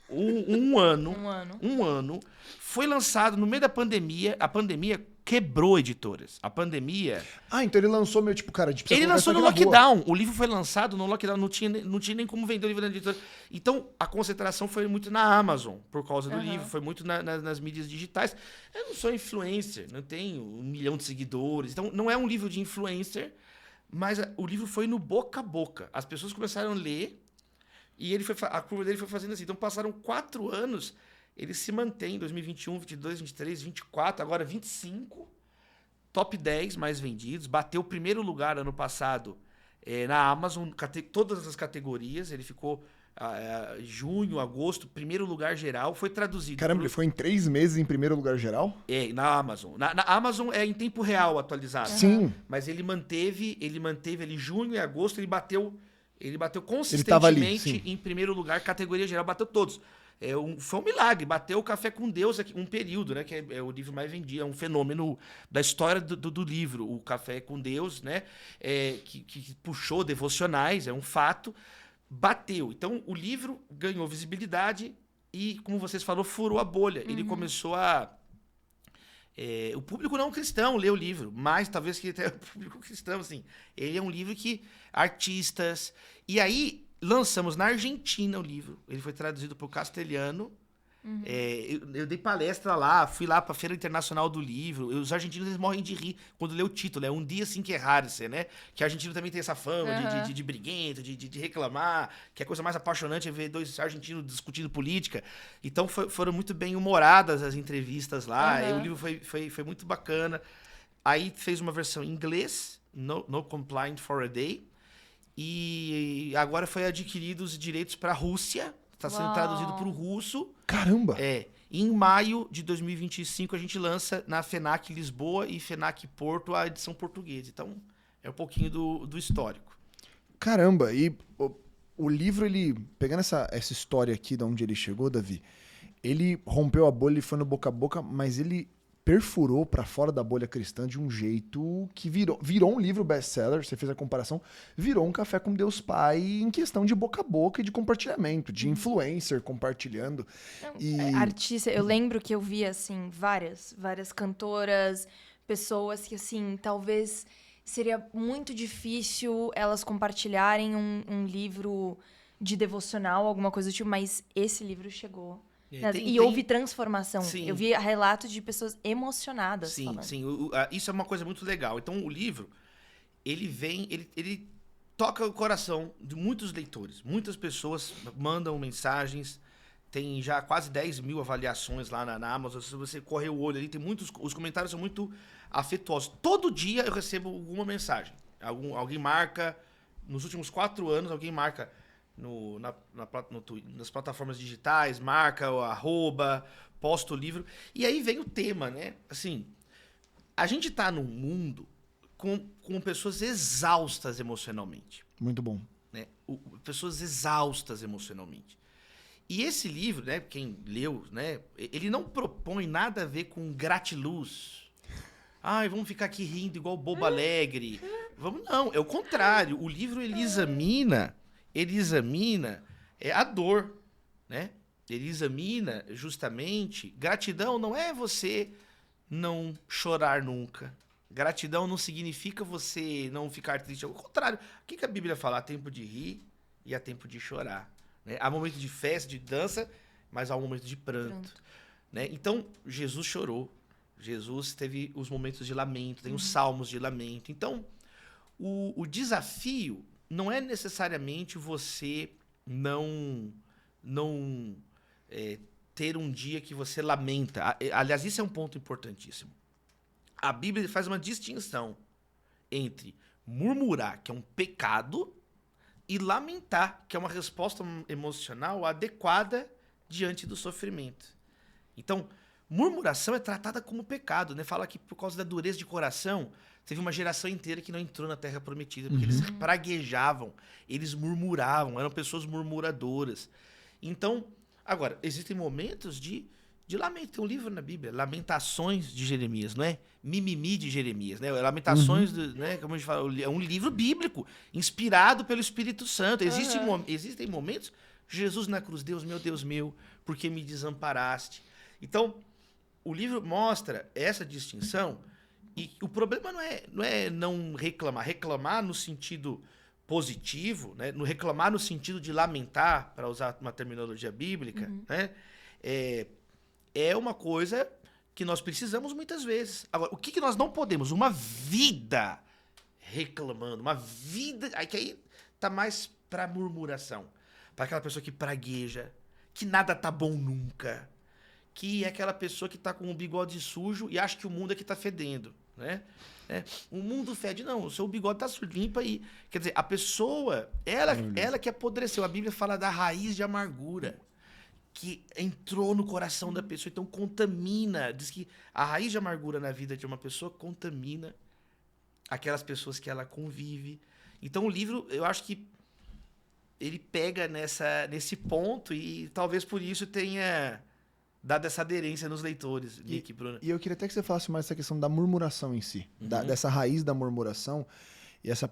um ano. Um ano. Foi lançado no meio da pandemia. A pandemia quebrou editoras. A pandemia... então ele lançou meio tipo, cara, ele lançou no lockdown. O livro foi lançado no lockdown. Não tinha nem como vender o livro na editora. Então, a concentração foi muito na Amazon, por causa do livro. Foi muito nas mídias digitais. Eu não sou influencer, não tenho 1 milhão de seguidores. Então, não é um livro de influencer, mas o livro foi no boca a boca. As pessoas começaram a ler e a curva dele foi fazendo assim. Então, passaram 4 anos... Ele se mantém em 2021, 22, 23, 24, agora 25. Top 10 mais vendidos. Bateu o primeiro lugar ano passado na Amazon, todas as categorias. Ele ficou junho, agosto, primeiro lugar geral, foi traduzido. Caramba, ele foi em 3 meses em primeiro lugar geral? Na Amazon. Na Amazon é em tempo real atualizado. Sim. Mas ele manteve ali junho e agosto, ele bateu consistentemente ali, em primeiro lugar, categoria geral, bateu todos. Foi um milagre, bateu o Café com Deus aqui, um período, né? Que é o livro mais vendido, é um fenômeno da história do livro, o Café com Deus, né? Que puxou devocionais, é um fato. Bateu. Então, o livro ganhou visibilidade e, como vocês falaram, furou a bolha. Ele começou a... o público não cristão lê o livro, mas talvez que até o público cristão, assim. Ele é um livro que artistas... E aí, lançamos na Argentina o livro. Ele foi traduzido para o castelhano. Eu dei palestra lá, fui lá para a Feira Internacional do Livro. Os argentinos eles morrem de rir quando lê o título. É Um Dia Sem Quejar-se, né? Que o argentino também tem essa fama de briguento, de reclamar, que a coisa mais apaixonante é ver 2 argentinos discutindo política. Então foram muito bem humoradas as entrevistas lá. O livro foi muito bacana. Aí fez uma versão em inglês, No Complaint for a Day. E agora foi adquirido os direitos para a Rússia. Está sendo traduzido para o russo. Caramba! Em maio de 2025 a gente lança na FENAC Lisboa e FENAC Porto a edição portuguesa. Então é um pouquinho do histórico. Caramba! E o livro, ele pegando essa história aqui de onde ele chegou, Davi, ele rompeu a bolha e foi no boca a boca, mas ele perfurou para fora da bolha cristã de um jeito que virou um livro best-seller, você fez a comparação, virou um Café com Deus Pai em questão de boca a boca e de compartilhamento, de influencer compartilhando. Artista, eu lembro que eu vi, assim, várias cantoras, pessoas que, assim, talvez seria muito difícil elas compartilharem um livro de devocional, alguma coisa do tipo, mas esse livro chegou... houve transformação. Sim. Eu vi relatos de pessoas emocionadas falando. Sim. Isso é uma coisa muito legal. Então, o livro, ele toca o coração de muitos leitores. Muitas pessoas mandam mensagens. Tem já quase 10 mil avaliações lá na Amazon. Se você correr o olho ali, tem muitos... Os comentários são muito afetuosos. Todo dia eu recebo alguma mensagem. Alguém marca... Nos últimos 4 anos, alguém marca... nas plataformas digitais, marca o @, posta o livro. E aí vem o tema, né? Assim, a gente tá num mundo com pessoas exaustas emocionalmente. Muito bom. Né? Pessoas exaustas emocionalmente. E esse livro, né, quem leu, né, ele não propõe nada a ver com gratiluz. Vamos ficar aqui rindo igual bobo alegre. Não, é o contrário. O livro, ele examina a dor, né? Ele examina justamente... Gratidão não é você não chorar nunca. Gratidão não significa você não ficar triste. Ao contrário, o que a Bíblia fala? Há tempo de rir e há tempo de chorar. Né? Há momento de festa, de dança, mas há um momento de pranto. Né? Então, Jesus chorou. Jesus teve os momentos de lamento, tem os salmos de lamento. Então, o desafio... não é necessariamente você não ter um dia que você lamenta. Aliás, isso é um ponto importantíssimo. A Bíblia faz uma distinção entre murmurar, que é um pecado, e lamentar, que é uma resposta emocional adequada diante do sofrimento. Então, murmuração é tratada como pecado, né? Fala que por causa da dureza de coração... Teve uma geração inteira que não entrou na Terra Prometida, porque eles praguejavam, eles murmuravam, eram pessoas murmuradoras. Então, agora, existem momentos de lamento. Tem um livro na Bíblia, Lamentações de Jeremias, não é? Mimimi de Jeremias, né? Lamentações, né? Como a gente fala, é um livro bíblico, inspirado pelo Espírito Santo. Existem momentos, Jesus na cruz, Deus meu, por que me desamparaste? Então, o livro mostra essa distinção. E o problema não é não reclamar. Reclamar no sentido positivo, né? Reclamar no sentido de lamentar, para usar uma terminologia bíblica, né? É uma coisa que nós precisamos muitas vezes. Agora, o que nós não podemos? Uma vida reclamando, uma vida... Aí tá mais para murmuração. Para aquela pessoa que pragueja, que nada tá bom nunca, que é aquela pessoa que tá com o bigode sujo e acha que o mundo é que tá fedendo. né? O mundo fede. Não, o seu bigode tá limpo aí. Quer dizer, a pessoa, ela que apodreceu. A Bíblia fala da raiz de amargura que entrou no coração da pessoa, então contamina. Diz que a raiz de amargura na vida de uma pessoa contamina aquelas pessoas que ela convive. Então o livro, eu acho que ele pega nesse ponto e talvez por isso tenha dado essa aderência nos leitores, Nick e Bruno. E eu queria até que você falasse mais essa questão da murmuração em si, dessa raiz da murmuração. E essa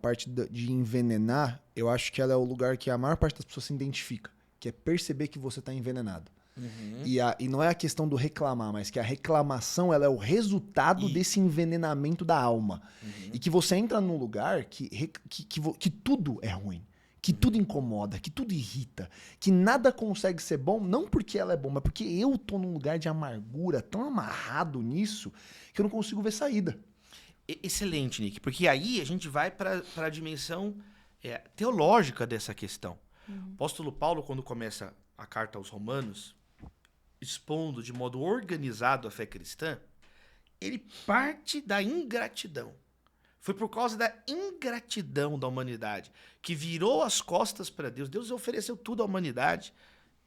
parte de envenenar, eu acho que ela é o lugar que a maior parte das pessoas se identifica, que é perceber que você está envenenado. E não é a questão do reclamar, mas que a reclamação ela é o resultado desse envenenamento da alma. E que você entra num lugar que tudo é ruim, que tudo incomoda, que tudo irrita, que nada consegue ser bom, não porque ela é bom, mas porque eu tô num lugar de amargura, tão amarrado nisso, que eu não consigo ver saída. Excelente, Nick, porque aí a gente vai para a dimensão teológica dessa questão. O apóstolo Paulo, quando começa a carta aos Romanos, expondo de modo organizado a fé cristã, ele parte da ingratidão. Foi por causa da ingratidão da humanidade que virou as costas para Deus. Deus ofereceu tudo à humanidade,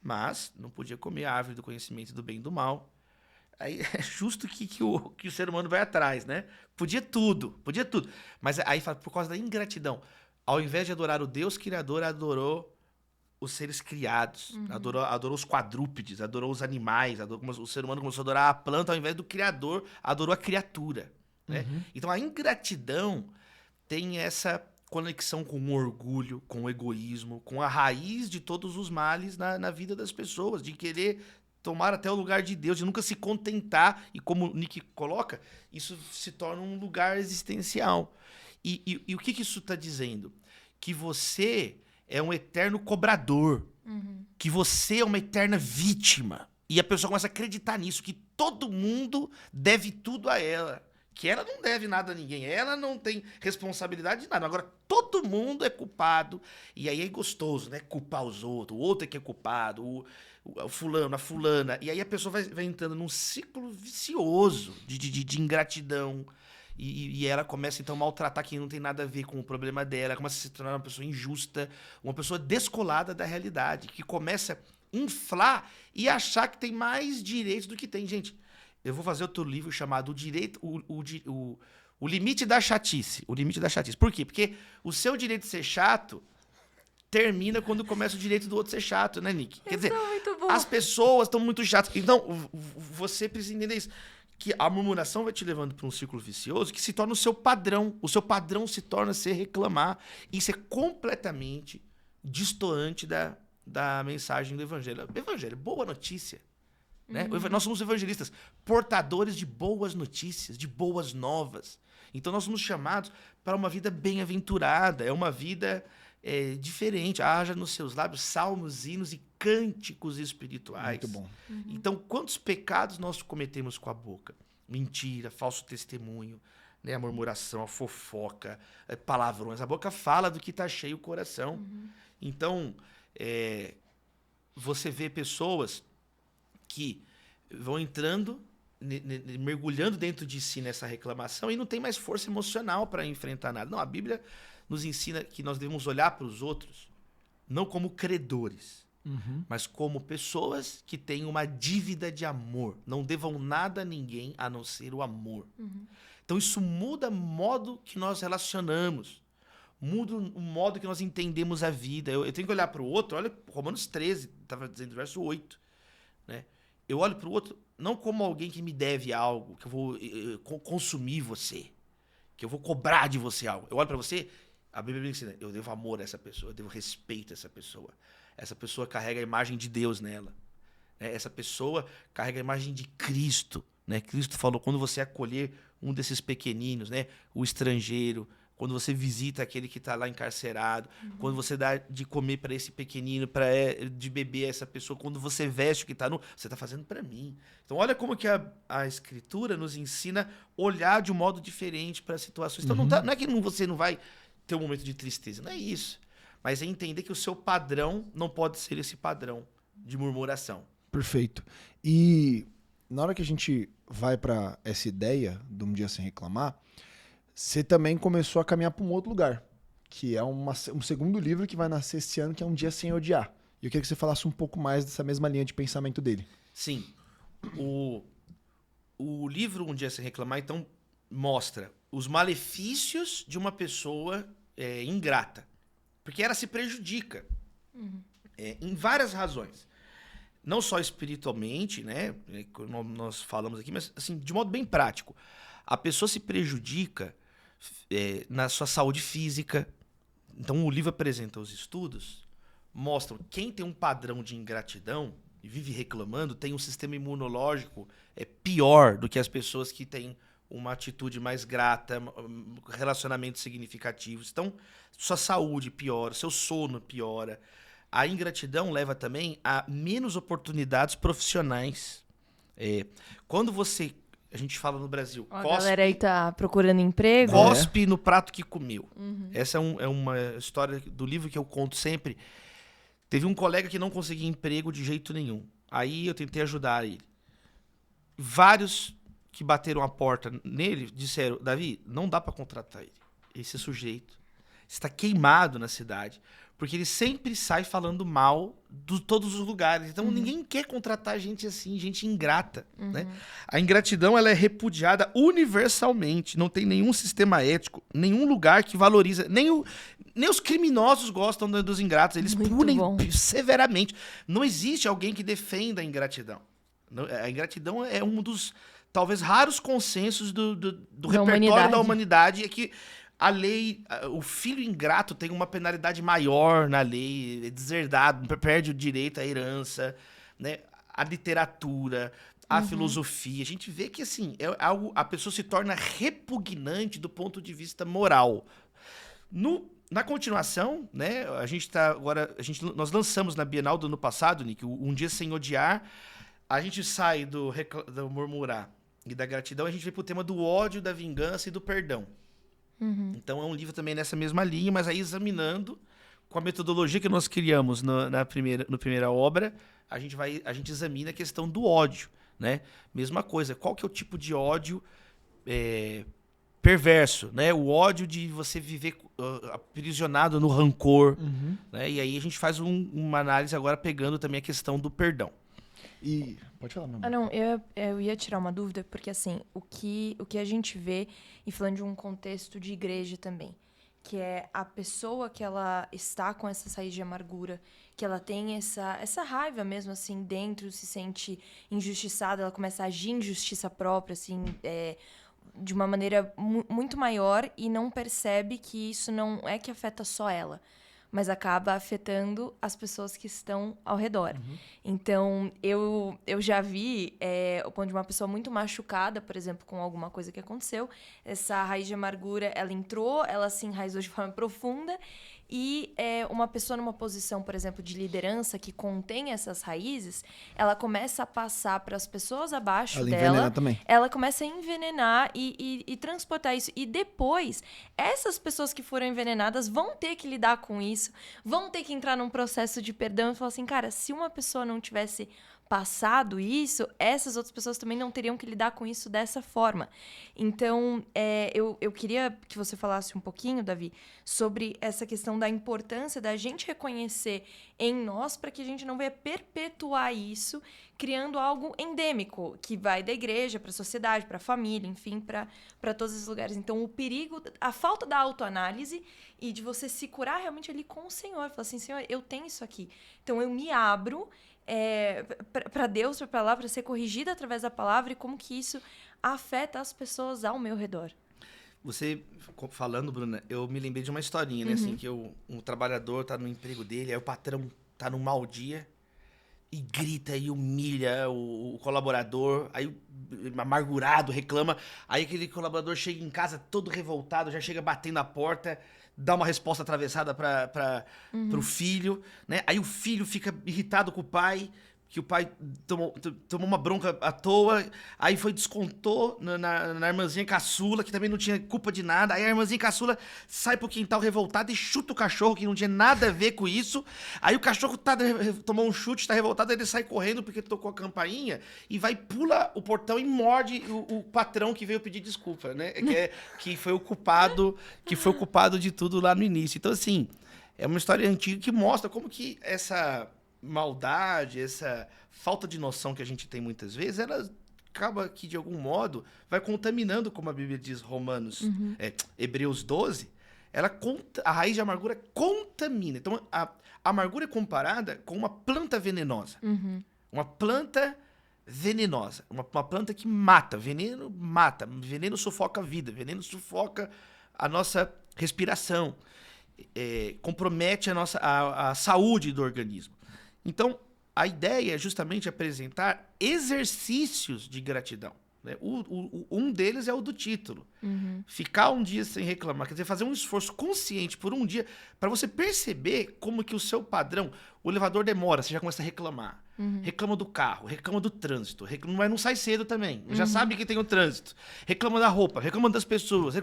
mas não podia comer a árvore do conhecimento do bem e do mal. Aí é justo que o ser humano vai atrás, né? Podia tudo. Mas aí fala, por causa da ingratidão. Ao invés de adorar o Deus Criador, adorou os seres criados, adorou os quadrúpedes, adorou os animais, o ser humano começou a adorar a planta, ao invés do Criador, adorou a criatura. Né? Então a ingratidão tem essa conexão com o orgulho, com o egoísmo, com a raiz de todos os males na vida das pessoas, de querer tomar até o lugar de Deus, de nunca se contentar, e como o Nick coloca, isso se torna um lugar existencial. E o que isso está dizendo? Que você é um eterno cobrador, que você é uma eterna vítima, e a pessoa começa a acreditar nisso, que todo mundo deve tudo a ela, que ela não deve nada a ninguém, ela não tem responsabilidade de nada. Agora, todo mundo é culpado, e aí é gostoso, né? Culpar os outros, o outro é que é culpado, o fulano, a fulana. E aí a pessoa vai entrando num ciclo vicioso de ingratidão, e ela começa, então, a maltratar quem não tem nada a ver com o problema dela, ela começa a se tornar uma pessoa injusta, uma pessoa descolada da realidade, que começa a inflar e achar que tem mais direitos do que tem. Gente, eu vou fazer outro livro chamado O Limite da Chatice. O Limite da Chatice. Por quê? Porque o seu direito de ser chato termina quando começa o direito do outro ser chato, né, Nick? Quer dizer, as pessoas estão muito chatas. Então, você precisa entender isso. Que a murmuração vai te levando para um círculo vicioso que se torna o seu padrão. O seu padrão se torna ser reclamar. Isso é completamente destoante da mensagem do Evangelho. O Evangelho, boa notícia. Né? Nós somos evangelistas, portadores de boas notícias, de boas novas. Então nós somos chamados para uma vida bem-aventurada, é uma vida diferente. Haja nos seus lábios salmos, hinos e cânticos espirituais. Muito bom. Então, quantos pecados nós cometemos com a boca? Mentira, falso testemunho, né? A murmuração, a fofoca, palavrões. A boca fala do que está cheio o coração. Então, você vê pessoas que vão entrando, mergulhando dentro de si nessa reclamação e não tem mais força emocional para enfrentar nada. Não, a Bíblia nos ensina que nós devemos olhar para os outros não como credores, mas como pessoas que têm uma dívida de amor. Não devam nada a ninguém a não ser o amor. Então isso muda o modo que nós relacionamos, muda o modo que nós entendemos a vida. Eu tenho que olhar para o outro, olha Romanos 13, estava dizendo, verso 8, né? Eu olho para o outro não como alguém que me deve algo, que eu vou consumir você, que eu vou cobrar de você algo. Eu olho para você, a Bíblia me ensina, eu devo amor a essa pessoa, eu devo respeito a essa pessoa. Essa pessoa carrega a imagem de Deus nela. Essa pessoa carrega a imagem de Cristo. Né? Cristo falou, quando você acolher um desses pequeninos, né? O estrangeiro, quando você visita aquele que está lá encarcerado, quando você dá de comer para esse pequenino, de beber a essa pessoa, quando você veste o que está nu, você está fazendo para mim. Então olha como que a Escritura nos ensina a olhar de um modo diferente para as situações. Então não é que você não vai ter um momento de tristeza, não é isso. Mas é entender que o seu padrão não pode ser esse padrão de murmuração. Perfeito. E na hora que a gente vai para essa ideia de um dia sem reclamar, você também começou a caminhar para um outro lugar, que é um segundo livro que vai nascer esse ano, que é Um Dia Sem Odiar. E eu queria que você falasse um pouco mais dessa mesma linha de pensamento dele. Sim. O livro Um Dia Sem Reclamar, então, mostra os malefícios de uma pessoa ingrata. Porque ela se prejudica em várias razões. Não só espiritualmente, né? Como nós falamos aqui, mas assim, de modo bem prático. A pessoa se prejudica na sua saúde física. Então, o livro apresenta os estudos, mostram quem tem um padrão de ingratidão e vive reclamando, tem um sistema imunológico pior do que as pessoas que têm uma atitude mais grata, relacionamentos significativos. Então, sua saúde piora, seu sono piora. A ingratidão leva também a menos oportunidades profissionais. Quando você... A gente fala no Brasil... A galera aí tá procurando emprego. Cospe no prato que comeu. Essa é uma história do livro que eu conto sempre. Teve um colega que não conseguia emprego de jeito nenhum. Aí eu tentei ajudar ele. Vários que bateram a porta nele disseram: Davi, não dá para contratar ele. Esse sujeito está queimado na cidade. Porque ele sempre sai falando mal de todos os lugares. Então, ninguém quer contratar gente assim, gente ingrata. Né? A ingratidão ela é repudiada universalmente. Não tem nenhum sistema ético, nenhum lugar que valoriza. Nem os criminosos gostam dos ingratos. Eles punem severamente. Não existe alguém que defenda a ingratidão. A ingratidão é um dos, talvez, raros consensos do repertório da humanidade. É que a lei, o filho ingrato tem uma penalidade maior na lei, é deserdado, perde o direito à herança, né? A literatura, a filosofia. A gente vê que assim, a pessoa se torna repugnante do ponto de vista moral. Na continuação, né? A gente tá agora, nós lançamos na Bienal do ano passado, Nick, Um Dia Sem Odiar. A gente sai do murmurar e da gratidão, a gente vem pro tema do ódio, da vingança e do perdão. Então é um livro também nessa mesma linha, mas aí examinando com a metodologia que nós criamos na primeira obra, a gente examina a questão do ódio, né? Mesma coisa, qual que é o tipo de ódio perverso, né? O ódio de você viver aprisionado no rancor, né? E aí a gente faz uma análise agora pegando também a questão do perdão. E pode falar, meu amor. Não, eu ia tirar uma dúvida, porque assim, o que a gente vê, e falando de um contexto de igreja também, que é a pessoa que ela está com essa raiz de amargura, que ela tem essa raiva mesmo, assim, dentro, se sente injustiçada, ela começa a agir em justiça própria, assim, de uma maneira muito maior, e não percebe que isso não é que afeta só ela, mas acaba afetando as pessoas que estão ao redor. Então, eu já vi o ponto de uma pessoa muito machucada, por exemplo, com alguma coisa que aconteceu. Essa raiz de amargura, ela entrou, ela se enraizou de forma profunda, e uma pessoa numa posição, por exemplo, de liderança que contém essas raízes, ela começa a passar para as pessoas abaixo dela. Também. Ela começa a envenenar e transportar isso. E depois, essas pessoas que foram envenenadas vão ter que lidar com isso, vão ter que entrar num processo de perdão e falar assim, cara, se uma pessoa não tivesse passado isso, essas outras pessoas também não teriam que lidar com isso dessa forma. Então, eu queria que você falasse um pouquinho, Davi, sobre essa questão da importância da gente reconhecer em nós para que a gente não venha perpetuar isso, criando algo endêmico, que vai da igreja para a sociedade, para a família, enfim, para todos esses lugares. Então, o perigo, a falta da autoanálise e de você se curar realmente ali com o Senhor. Falar assim, Senhor, eu tenho isso aqui. Então, eu me abro para Deus, para a palavra, para ser corrigida através da palavra, e como que isso afeta as pessoas ao meu redor. Você falando, Bruna, eu me lembrei de uma historinha, né? Assim, que um trabalhador tá no emprego dele, aí o patrão tá num mau dia e grita e humilha o colaborador, aí amargurado, reclama, aí aquele colaborador chega em casa todo revoltado, já chega batendo a porta, dá uma resposta atravessada para o filho, né? Aí o filho fica irritado com o pai, que o pai tomou uma bronca à toa, aí descontou na irmãzinha caçula, que também não tinha culpa de nada, aí a irmãzinha caçula sai pro quintal revoltada e chuta o cachorro, que não tinha nada a ver com isso, aí o cachorro tomou um chute, tá revoltado, aí ele sai correndo porque tocou a campainha, e pula o portão e morde o patrão que veio pedir desculpa, né? Que foi o culpado de tudo lá no início. Então, assim, é uma história antiga que mostra como que essa maldade, essa falta de noção que a gente tem muitas vezes, ela acaba que, de algum modo, vai contaminando, como a Bíblia diz, Hebreus 12, a raiz de amargura contamina. Então, a amargura é comparada com uma planta venenosa. Uma planta venenosa. Uma planta que mata. Veneno mata. Veneno sufoca a vida. Veneno sufoca a nossa respiração. Compromete a saúde do organismo. Então, a ideia é justamente apresentar exercícios de gratidão. Né? Um deles é o do título. Ficar um dia sem reclamar. Quer dizer, fazer um esforço consciente por um dia para você perceber como que o seu padrão... O elevador demora, você já começa a reclamar. Reclama do carro, reclama do trânsito. Mas não sai cedo também. Já sabe que tem o trânsito. Reclama da roupa, reclama das pessoas.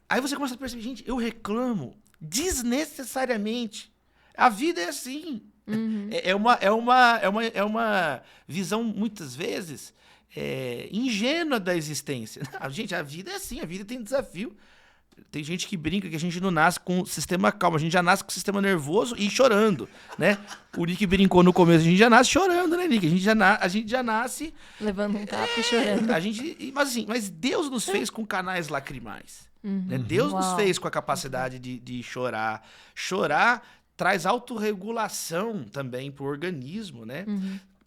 Aí você começa a perceber, gente, eu reclamo desnecessariamente. A vida é assim. É uma visão, muitas vezes, ingênua da existência. Gente, a vida é assim, a vida tem desafio. Tem gente que brinca que a gente não nasce com o sistema calmo, a gente já nasce com o sistema nervoso e chorando, né? O Nick brincou no começo, a gente já nasce chorando, né, Nick? A gente já nasce... levando um tapa e chorando. Mas Deus nos fez com canais lacrimais. Né? Deus nos fez com a capacidade de chorar. Chorar traz autorregulação também pro organismo, né?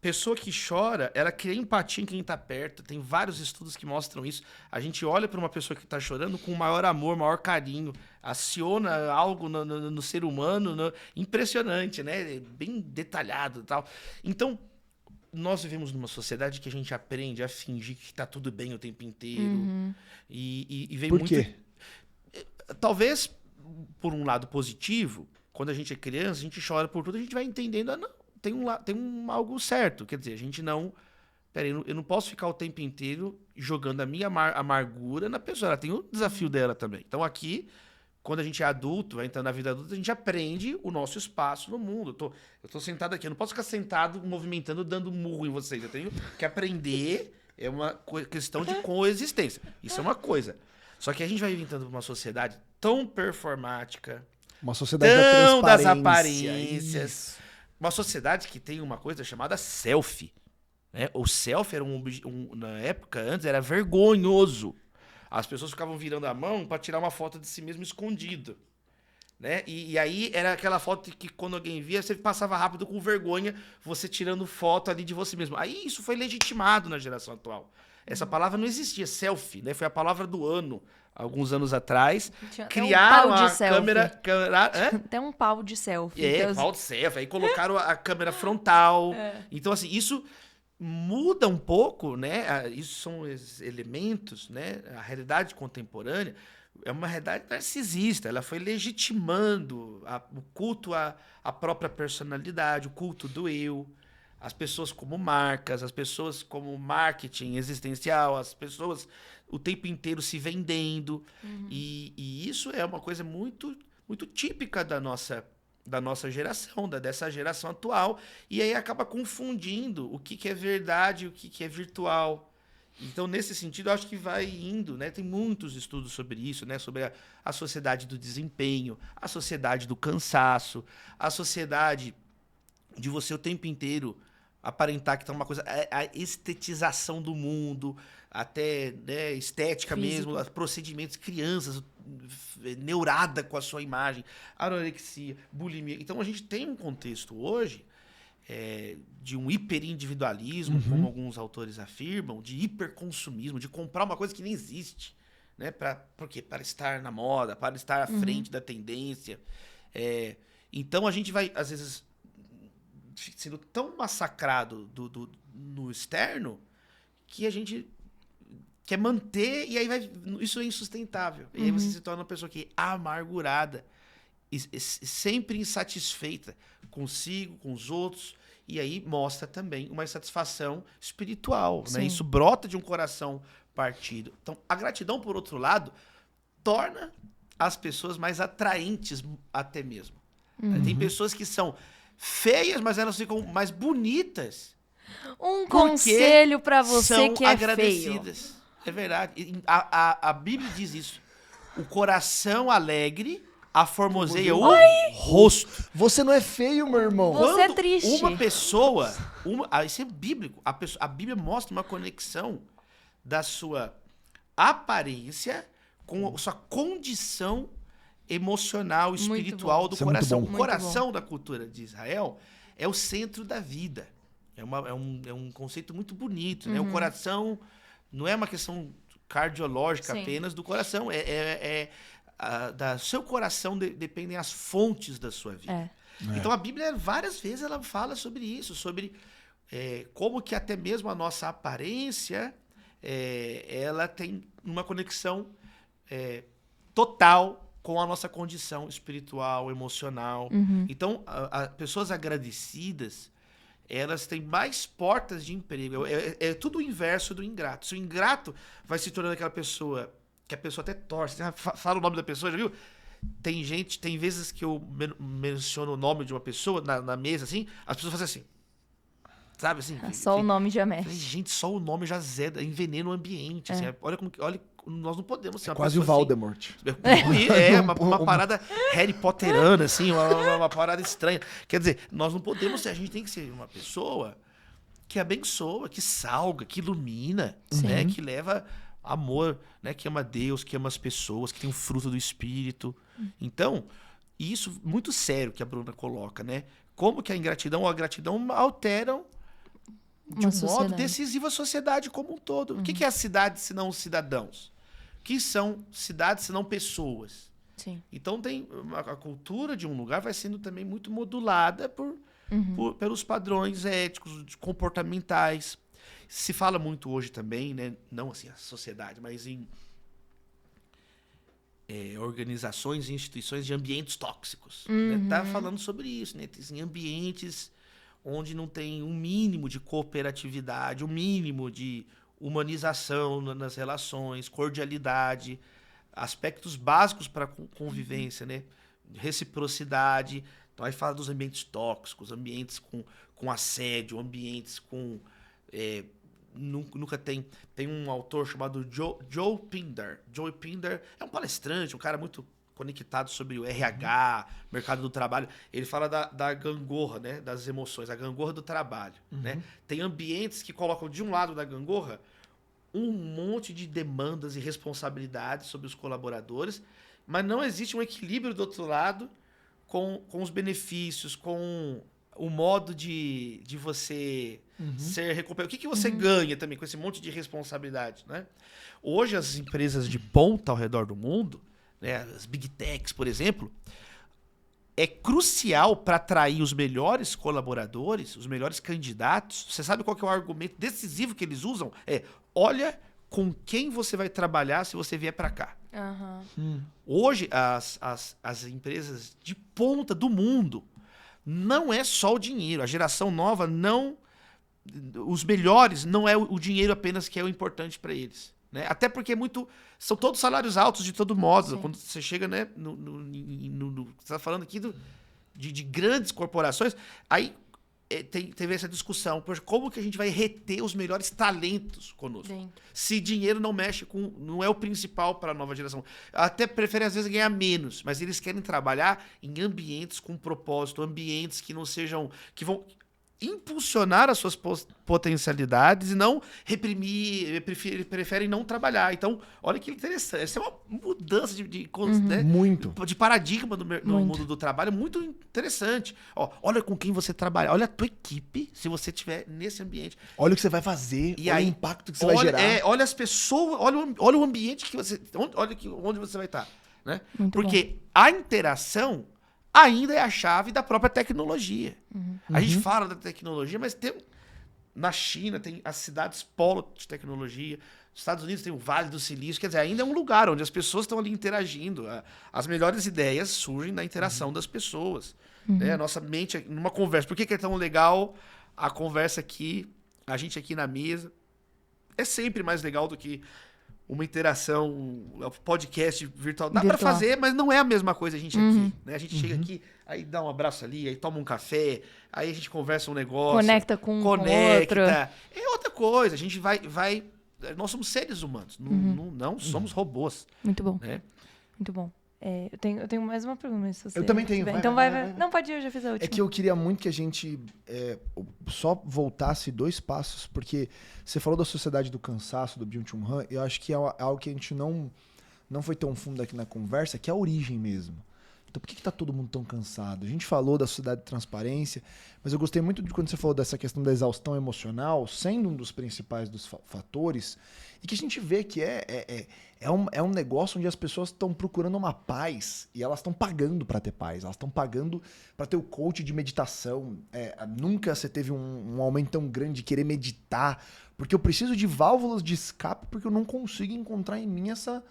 Pessoa que chora, ela cria empatia em quem tá perto. Tem vários estudos que mostram isso. A gente olha para uma pessoa que tá chorando com maior amor, maior carinho. Aciona algo no ser humano, impressionante, né? Bem detalhado e tal. Então, nós vivemos numa sociedade que a gente aprende a fingir que tá tudo bem o tempo inteiro. E vem Por muito... quê? Talvez, por um lado positivo, quando a gente é criança, a gente chora por tudo, a gente vai entendendo, tem algo certo. Quer dizer, a gente não... Peraí, eu não posso ficar o tempo inteiro jogando a minha amargura na pessoa. Ela tem o desafio dela também. Então aqui, quando a gente é adulto, vai entrando na vida adulta, a gente aprende o nosso espaço no mundo. Eu tô sentado aqui, eu não posso ficar sentado, movimentando, dando murro em vocês. Eu tenho que aprender, é uma questão de coexistência. Isso é uma coisa. Só que a gente vai entrando pra uma sociedade tão performática, uma sociedade das aparências. Uma sociedade que tem uma coisa chamada selfie. Né? O selfie era na época, antes, era vergonhoso. As pessoas ficavam virando a mão para tirar uma foto de si mesmo escondido. Né? E aí era aquela foto que quando alguém via, você passava rápido com vergonha, você tirando foto ali de você mesmo. Aí isso foi legitimado na geração atual. Essa palavra não existia, selfie, né? Foi a palavra do ano, alguns anos atrás. Criaram a câmera... Até um pau de selfie. Pau de selfie. Aí colocaram a câmera frontal. Então, assim, isso muda um pouco, né? Isso são elementos, né? A realidade contemporânea é uma realidade narcisista. Ela foi legitimando o culto à própria personalidade, o culto do eu. As pessoas como marcas, as pessoas como marketing existencial, as pessoas o tempo inteiro se vendendo. E isso é uma coisa muito, muito típica da nossa geração, dessa geração atual. E aí acaba confundindo o que é verdade e o que é virtual. Então, nesse sentido, eu acho que vai indo, né? Tem muitos estudos sobre isso, né? Sobre a sociedade do desempenho, a sociedade do cansaço, a sociedade de você o tempo inteiro aparentar que tá uma coisa... A estetização do mundo, até, né, estética físico mesmo, procedimentos, crianças neurada com a sua imagem, anorexia, bulimia. Então, a gente tem um contexto hoje de um hiperindividualismo, como alguns autores afirmam, de hiperconsumismo, de comprar uma coisa que nem existe. Né? Por quê? Para estar na moda, para estar à frente da tendência. Então, a gente vai, às vezes, sendo tão massacrado no externo que a gente quer manter e aí isso é insustentável. E aí você se torna uma pessoa que é amargurada, sempre insatisfeita consigo, com os outros, E aí mostra também uma insatisfação espiritual, né? Isso brota de um coração partido. Então, a gratidão, por outro lado, torna as pessoas mais atraentes até mesmo. Tem pessoas que são feias, mas elas ficam mais bonitas. Um conselho pra você que é agradecidas. feio. É verdade. A Bíblia diz isso. O coração alegre aformoseia o rosto. Você não é feio, meu irmão. Você é triste. Uma pessoa... isso é bíblico. A Bíblia mostra uma conexão da sua aparência com a sua condição emocional, espiritual do coração. O coração da cultura de Israel é o centro da vida. É um conceito muito bonito, né? O coração não é uma questão cardiológica apenas do coração. Da seu coração dependem as fontes da sua vida. Então a Bíblia, várias vezes, ela fala sobre isso, sobre como que até mesmo a nossa aparência ela tem uma conexão total com a nossa condição espiritual, emocional. Então, pessoas agradecidas, elas têm mais portas de emprego. É tudo o inverso do ingrato. Se o ingrato vai se tornando aquela pessoa que a pessoa até torce, fala o nome da pessoa, já viu? Tem vezes que eu menciono o nome de uma pessoa na mesa, assim, as pessoas fazem assim. Sabe assim? Só o nome já mexe. Gente, só o nome já envenena o ambiente. Assim, olha, nós não podemos ser uma quase o pessoa Voldemort. Assim. Uma parada Harry Potterana, assim, uma parada estranha. Quer dizer, nós não podemos ser, a gente tem que ser uma pessoa que abençoa, que salga, que ilumina, né? Que leva amor, né? Que ama Deus, que ama as pessoas, que tem o fruto do Espírito. Então, isso muito sério que a Bruna coloca, né? Como que a ingratidão ou a gratidão alteram de um modo decisivo a sociedade como um todo. O que é a cidade se não os cidadãos? O que são cidades se não pessoas? Então a cultura de um lugar vai sendo também muito modulada pelos padrões éticos, comportamentais. Se fala muito hoje também, né? Não assim a sociedade, mas em organizações e instituições de ambientes tóxicos. Né? Tá falando sobre isso, né? Em ambientes onde não tem um mínimo de cooperatividade, um mínimo de humanização nas relações, cordialidade, aspectos básicos para a convivência, né? Reciprocidade. Então aí fala dos ambientes tóxicos, ambientes com assédio, ambientes com... nunca tem um autor chamado Joe Pinder. Joe Pinder é um palestrante, um cara muito conectado sobre o RH, mercado do trabalho. Ele fala da gangorra, né? Das emoções, a gangorra do trabalho. Né? Tem ambientes que colocam de um lado da gangorra um monte de demandas e responsabilidades sobre os colaboradores, mas não existe um equilíbrio do outro lado com os benefícios, com o modo de você ser recompensado. O que você ganha também com esse monte de responsabilidade, né? Hoje, as empresas de ponta ao redor do mundo, né, as Big Techs, por exemplo, é crucial para atrair os melhores colaboradores, os melhores candidatos. Você sabe qual que é o argumento decisivo que eles usam? Olha com quem você vai trabalhar se você vier para cá. Hoje, as empresas de ponta do mundo, não é só o dinheiro. A geração nova não... Os melhores não é o dinheiro apenas que é o importante para eles. Né? Até porque são todos salários altos de todo modo. Quando você chega, né, você está falando aqui de grandes corporações, aí teve essa discussão. Poxa, como que a gente vai reter os melhores talentos conosco? Se dinheiro não é o principal para a nova geração. Até preferem, às vezes, ganhar menos, mas eles querem trabalhar em ambientes com propósito, ambientes que não sejam... que vão impulsionar as suas potencialidades e não reprimir, preferem não trabalhar. Então, olha que interessante. Essa é uma mudança né? De paradigma no mundo do trabalho, muito interessante. Olha com quem você trabalha, olha a tua equipe, se você estiver nesse ambiente. Olha o que você vai fazer, olha o impacto que você vai gerar. Olha as pessoas, olha o ambiente que você... onde você vai estar. Né? Porque a interação ainda é a chave da própria tecnologia. A gente fala da tecnologia, mas na China tem as cidades polo de tecnologia, nos Estados Unidos tem o Vale do Silício, quer dizer, ainda é um lugar onde as pessoas estão ali interagindo. As melhores ideias surgem da interação das pessoas. Né? A nossa mente, numa conversa, por que é tão legal a conversa aqui, a gente aqui na mesa, é sempre mais legal do que uma interação, um podcast virtual. Dá pra fazer, mas não é a mesma coisa a gente aqui. Né? A gente chega aqui, aí dá um abraço ali, aí toma um café, aí a gente conversa um negócio. Conecta com outro. É outra coisa. A gente vai... Nós somos seres humanos, não somos robôs. Muito bom. Né? Muito bom. Eu tenho mais uma pergunta. Mas se você eu também tenho. Então vai. Não, pode ir, eu já fiz a última. É que eu queria muito que a gente só voltasse 2 passos, porque você falou da sociedade do cansaço, do Byung-Chul Han, eu acho que é algo que a gente não foi tão fundo aqui na conversa, que é a origem mesmo. Então por que tá todo mundo tão cansado? A gente falou da sociedade de transparência, mas eu gostei muito de quando você falou dessa questão da exaustão emocional, sendo um dos principais dos fatores, e que a gente vê que é um negócio onde as pessoas estão procurando uma paz e elas estão pagando para ter paz, elas estão pagando para ter o coach de meditação. Nunca você teve um aumento tão grande de querer meditar, porque eu preciso de válvulas de escape porque eu não consigo encontrar em mim essa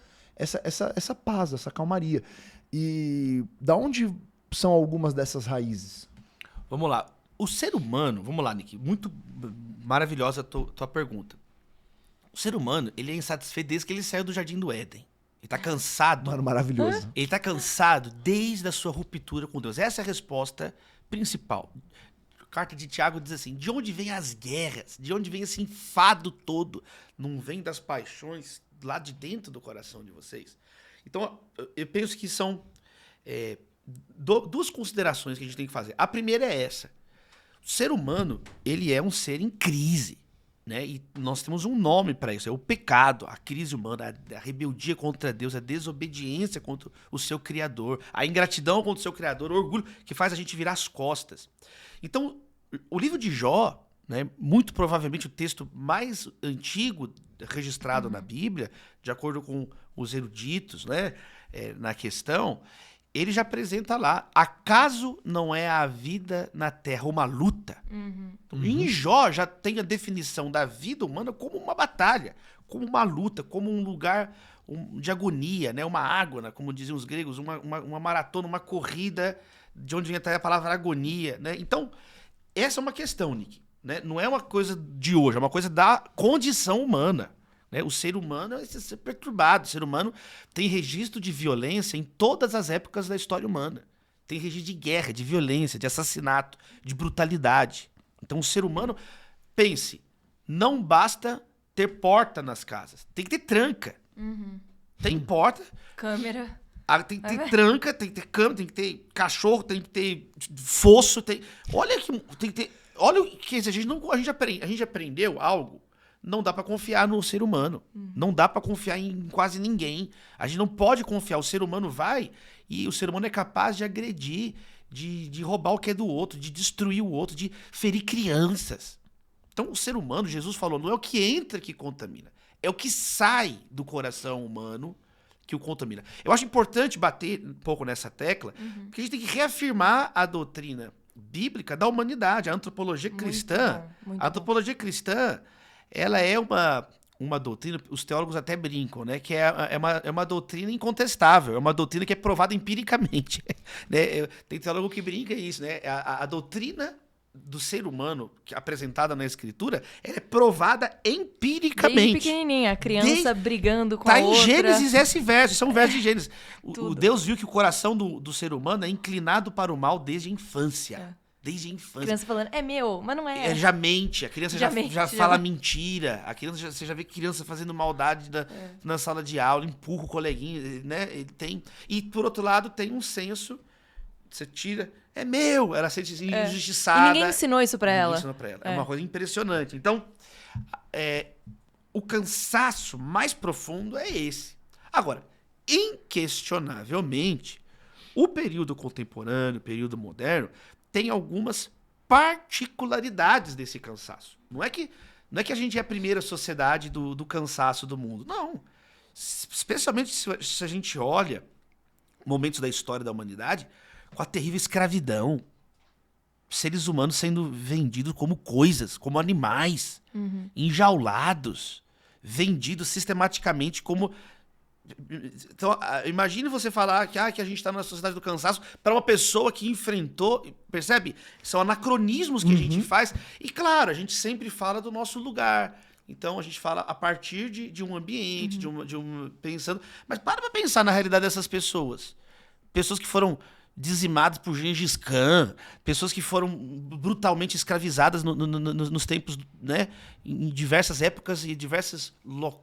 paz, essa calmaria. E da onde são algumas dessas raízes? Vamos lá. O ser humano... Vamos lá, Nick. Muito maravilhosa a tua pergunta. O ser humano, ele é insatisfeito desde que ele saiu do Jardim do Éden. Ele tá cansado. Mano, maravilhoso. Ele tá cansado desde a sua ruptura com Deus. Essa é a resposta principal. A carta de Tiago diz assim, de onde vêm as guerras? De onde vem esse enfado todo? Não vem das paixões lá de dentro do coração de vocês? Então, eu penso que são 2 considerações que a gente tem que fazer. A primeira é essa. O ser humano, ele é um ser em crise. Né? E nós temos um nome para isso, é o pecado, a crise humana, a rebeldia contra Deus, a desobediência contra o seu Criador, a ingratidão contra o seu Criador, o orgulho que faz a gente virar as costas. Então, o livro de Jó, né, muito provavelmente o texto mais antigo registrado na Bíblia, de acordo com os eruditos, né, na questão, ele já apresenta lá, acaso não é a vida na Terra uma luta? Em Jó já tem a definição da vida humana como uma batalha, como uma luta, como um lugar de agonia, né? Uma ágona, como diziam os gregos, uma maratona, uma corrida, de onde vem até a palavra agonia, né? Então, essa é uma questão, Nick, né? Não é uma coisa de hoje, é uma coisa da condição humana. Né? O ser humano é ser perturbado. O ser humano tem registro de violência em todas as épocas da história humana. Tem registro de guerra, de violência, de assassinato, de brutalidade. Então o ser humano, pense, não basta ter porta nas casas. Tem que ter tranca. Tem porta. Câmera. Tem que ter tranca, tem que ter câmera, tem que ter cachorro, tem que ter fosso. Olha que tem que ter. Olha o que a gente aprendeu algo. Não dá pra confiar no ser humano. Não dá pra confiar em quase ninguém. A gente não pode confiar. O ser humano vai e o ser humano é capaz de agredir, de roubar o que é do outro, de destruir o outro, de ferir crianças. Então o ser humano, Jesus falou, não é o que entra que contamina. É o que sai do coração humano que o contamina. Eu acho importante bater um pouco nessa tecla, porque a gente tem que reafirmar a doutrina bíblica da humanidade, a antropologia cristã. A antropologia cristã, ela é uma doutrina, os teólogos até brincam, né? Que é uma doutrina incontestável, é uma doutrina que é provada empiricamente. Né? Tem teólogo que brinca isso, né? A doutrina do ser humano apresentada na Escritura, ela é provada empiricamente. Desde pequenininha, a criança brigando com a outra. Tá em Gênesis esse verso, isso é um verso de Gênesis. O Deus viu que o coração do ser humano é inclinado para o mal desde a infância. Desde a infância. A criança falando, é meu, mas não é. Já mente, a criança já fala mentira. A criança você já vê criança fazendo maldade na sala de aula, empurra o coleguinha, né? Ele tem. E por outro lado, tem um senso, você tira, é meu, ela sente assim, injustiçada. E ninguém ensinou isso pra ela. É uma coisa impressionante. Então, o cansaço mais profundo é esse. Agora, inquestionavelmente, o período contemporâneo, o período moderno, tem algumas particularidades desse cansaço. Não é que a gente é a primeira sociedade do cansaço do mundo. Não. Especialmente se a gente olha momentos da história da humanidade com a terrível escravidão. Seres humanos sendo vendidos como coisas, como animais, enjaulados, vendidos sistematicamente como Então, imagine você falar que a gente está na sociedade do cansaço para uma pessoa que enfrentou, percebe? São anacronismos que a gente faz. E, claro, a gente sempre fala do nosso lugar. Então, a gente fala a partir de um ambiente, pensando... Mas para pensar na realidade dessas pessoas. Pessoas que foram dizimadas por Gengis Khan, pessoas que foram brutalmente escravizadas nos tempos, né, em diversas épocas e diversas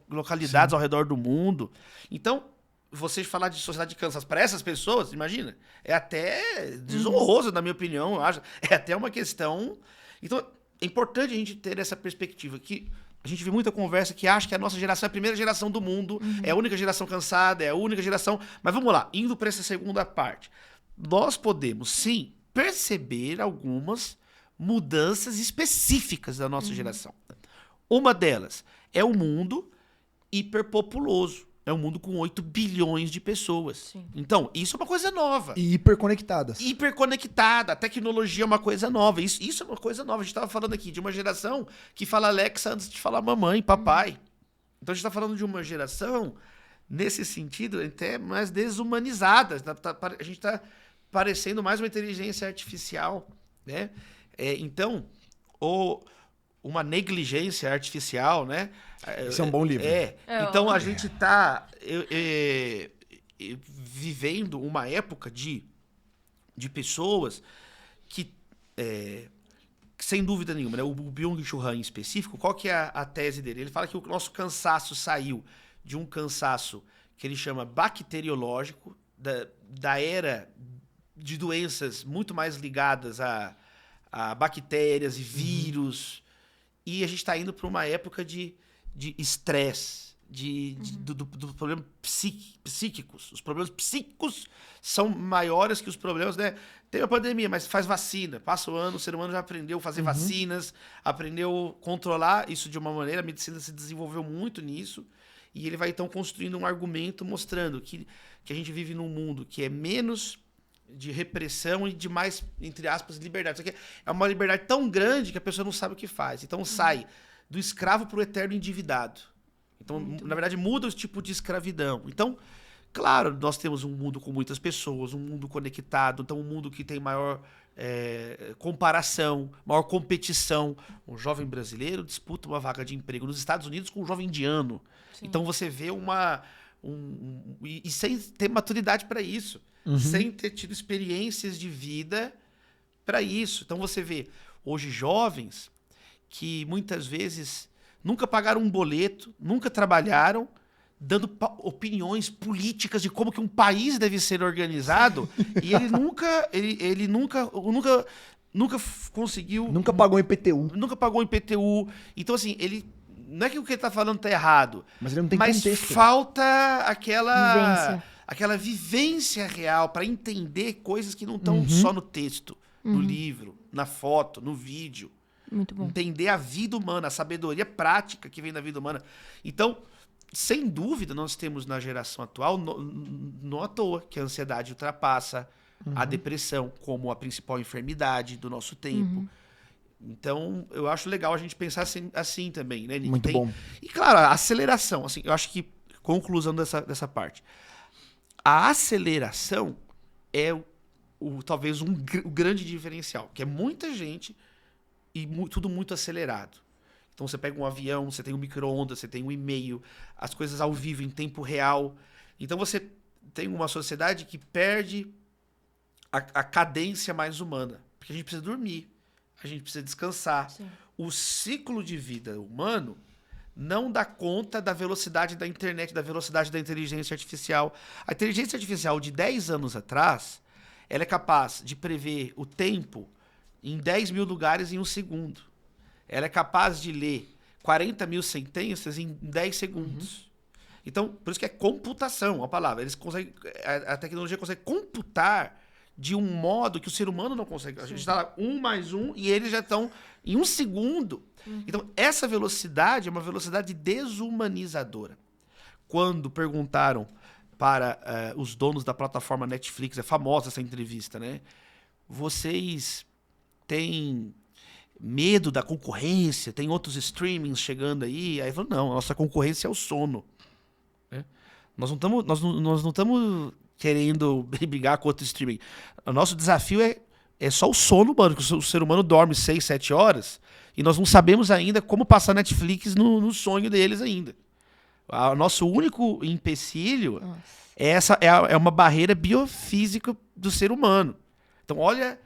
localidades ao redor do mundo. Então, você falar de sociedade de cansaço para essas pessoas, imagina, é até desonroso, na minha opinião, eu acho. É até uma questão... Então, é importante a gente ter essa perspectiva, que a gente vê muita conversa que acha que a nossa geração é a primeira geração do mundo, é a única geração cansada, é a única geração... Mas vamos lá, indo para essa segunda parte. Nós podemos, sim, perceber algumas mudanças específicas da nossa geração. Uma delas é o mundo hiperpopuloso. É um mundo com 8 bilhões de pessoas. Sim. Então, isso é uma coisa nova. E hiperconectadas. Hiperconectada. A tecnologia é uma coisa nova. Isso é uma coisa nova. A gente estava falando aqui de uma geração que fala Alexa antes de falar mamãe, papai. Então, a gente está falando de uma geração, nesse sentido, até mais desumanizada. A gente está parecendo mais uma inteligência artificial, né? Então, ou uma negligência artificial, né? Esse é um bom livro. Então, a gente está vivendo uma época de pessoas que, sem dúvida nenhuma, né? O Byung-Chul Han em específico, qual que é a tese dele? Ele fala que o nosso cansaço saiu de um cansaço que ele chama bacteriológico, da era de doenças muito mais ligadas a bactérias e vírus, e a gente está indo para uma época de estresse, do problema psíquicos. Os problemas psíquicos são maiores que os problemas, né? Teve a pandemia, mas faz vacina. Passa o ano, o ser humano já aprendeu a fazer vacinas, aprendeu a controlar isso de uma maneira, a medicina se desenvolveu muito nisso, e ele vai então construindo um argumento mostrando que a gente vive num mundo que é menos de repressão e de mais, entre aspas, liberdade. Isso aqui é uma liberdade tão grande que a pessoa não sabe o que faz. Então sai do escravo para o eterno endividado. Então, na verdade, muda o tipo de escravidão. Então, claro, nós temos um mundo com muitas pessoas, um mundo conectado, então um mundo que tem maior comparação, maior competição. Um jovem brasileiro disputa uma vaga de emprego nos Estados Unidos com um jovem indiano. Sim. Então você vê e sem ter maturidade para isso. Sem ter tido experiências de vida para isso. Então você vê hoje jovens que muitas vezes nunca pagaram um boleto, nunca trabalharam, dando opiniões políticas de como que um país deve ser organizado, e ele nunca conseguiu... Nunca pagou IPTU. Nunca pagou IPTU. Então, assim, ele... Não é que o que ele está falando está errado, mas ele não tem contexto. Mas falta aquela vivência real para entender coisas que não estão só no texto, no livro, na foto, no vídeo. Muito bom. Entender a vida humana, a sabedoria prática que vem da vida humana. Então, sem dúvida, nós temos na geração atual, não à toa, que a ansiedade ultrapassa a depressão como a principal enfermidade do nosso tempo. Então, eu acho legal a gente pensar assim também, né, Nick? Muito bom. E, claro, a aceleração. Assim, eu acho que, conclusão dessa parte, a aceleração é talvez o grande diferencial, que é muita gente e tudo muito acelerado. Então você pega um avião, você tem um micro-ondas, você tem um e-mail, as coisas ao vivo, em tempo real. Então você tem uma sociedade que perde a cadência mais humana, porque a gente precisa dormir, a gente precisa descansar. Sim. O ciclo de vida humano não dá conta da velocidade da internet, da velocidade da inteligência artificial. A inteligência artificial de 10 anos atrás, ela é capaz de prever o tempo em 10 mil lugares em um segundo. Ela é capaz de ler 40 mil sentenças em 10 segundos. Então, por isso que é computação, a palavra. A tecnologia consegue computar de um modo que o ser humano não consegue. A gente está lá 1 mais 1 e eles já estão em um segundo. Então, essa velocidade é uma velocidade desumanizadora. Quando perguntaram para os donos da plataforma Netflix, é famosa essa entrevista, né? Vocês têm medo da concorrência? Tem outros streamings chegando aí? Aí falou, não, a nossa concorrência é o sono. Né? Nós não estamos querendo brigar com outro streaming. O nosso desafio é só o sono humano, porque o ser humano dorme 6, 7 horas e nós não sabemos ainda como passar Netflix no sonho deles ainda. O nosso único empecilho é uma barreira biofísica do ser humano. Então, olha,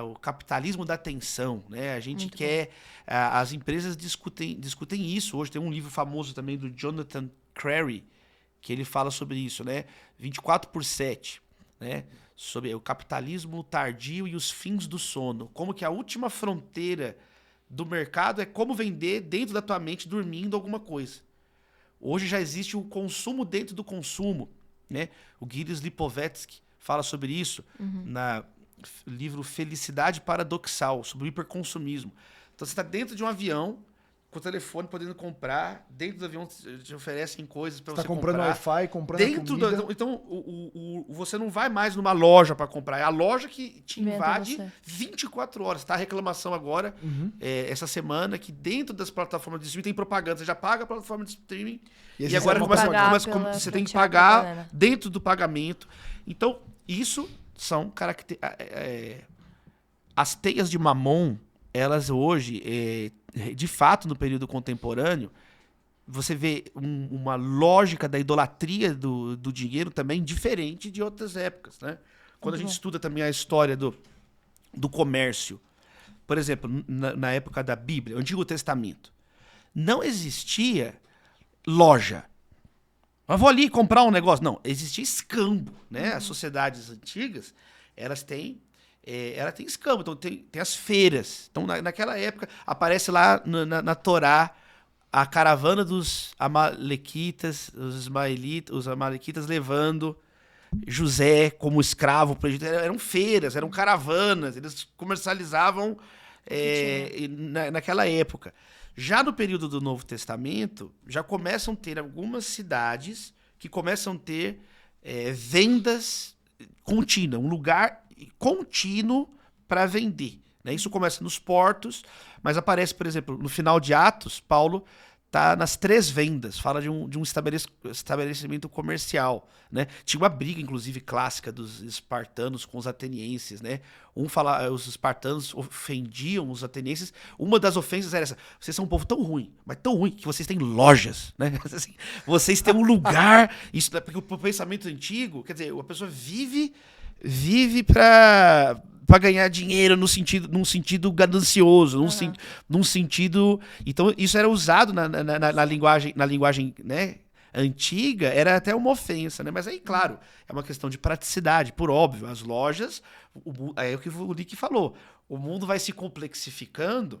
o capitalismo da atenção, né? A gente quer... As empresas discutem isso. Hoje tem um livro famoso também do Jonathan Crary, que ele fala sobre isso, né? 24/7, né? Sobre o capitalismo tardio e os fins do sono. Como que a última fronteira do mercado é como vender dentro da tua mente dormindo alguma coisa. Hoje já existe o consumo dentro do consumo, né? O Gilles Lipovetsky fala sobre isso no livro Felicidade Paradoxal, sobre o hiperconsumismo. Então você está dentro de um avião, com o telefone podendo comprar, dentro do avião te oferecem coisas para você comprar. Está comprando Wi-Fi, comprando comida. Então você não vai mais numa loja para comprar, é a loja que te invade 24 horas. Tá a reclamação agora, essa semana, que dentro das plataformas de streaming tem propaganda. Você já paga a plataforma de streaming e agora você tem que pagar dentro do pagamento. Então, isso são as teias de Mamon, elas hoje... de fato, no período contemporâneo, você vê uma lógica da idolatria do dinheiro também diferente de outras épocas, né? Quando a gente estuda também a história do comércio, por exemplo, na época da Bíblia, o Antigo Testamento, não existia loja. Eu vou ali comprar um negócio. Não, existia escambo, né? As sociedades antigas, elas têm escambo, então tem as feiras. Então, naquela época, aparece lá na Torá a caravana dos amalequitas, os amalequitas levando José como escravo para o Egito. Eram feiras, eram caravanas, eles comercializavam naquela época. Já no período do Novo Testamento, já começam a ter algumas cidades que começam a ter vendas contínuas, um lugar contínuo para vender, né? Isso começa nos portos, mas aparece, por exemplo, no final de Atos, Paulo está nas 3 vendas, fala de um estabelecimento comercial, né? Tinha uma briga, inclusive, clássica dos espartanos com os atenienses, né? Os espartanos ofendiam os atenienses. Uma das ofensas era essa: vocês são um povo tão ruim, mas tão ruim que vocês têm lojas, né? Assim, vocês têm um lugar. Isso, porque o pensamento antigo, quer dizer, a pessoa vive para ganhar dinheiro num sentido ganancioso, num sentido... Então, isso era usado na linguagem, né, antiga, era até uma ofensa, né? Mas aí, claro, é uma questão de praticidade, por óbvio. As lojas, é o que o Nick falou, o mundo vai se complexificando,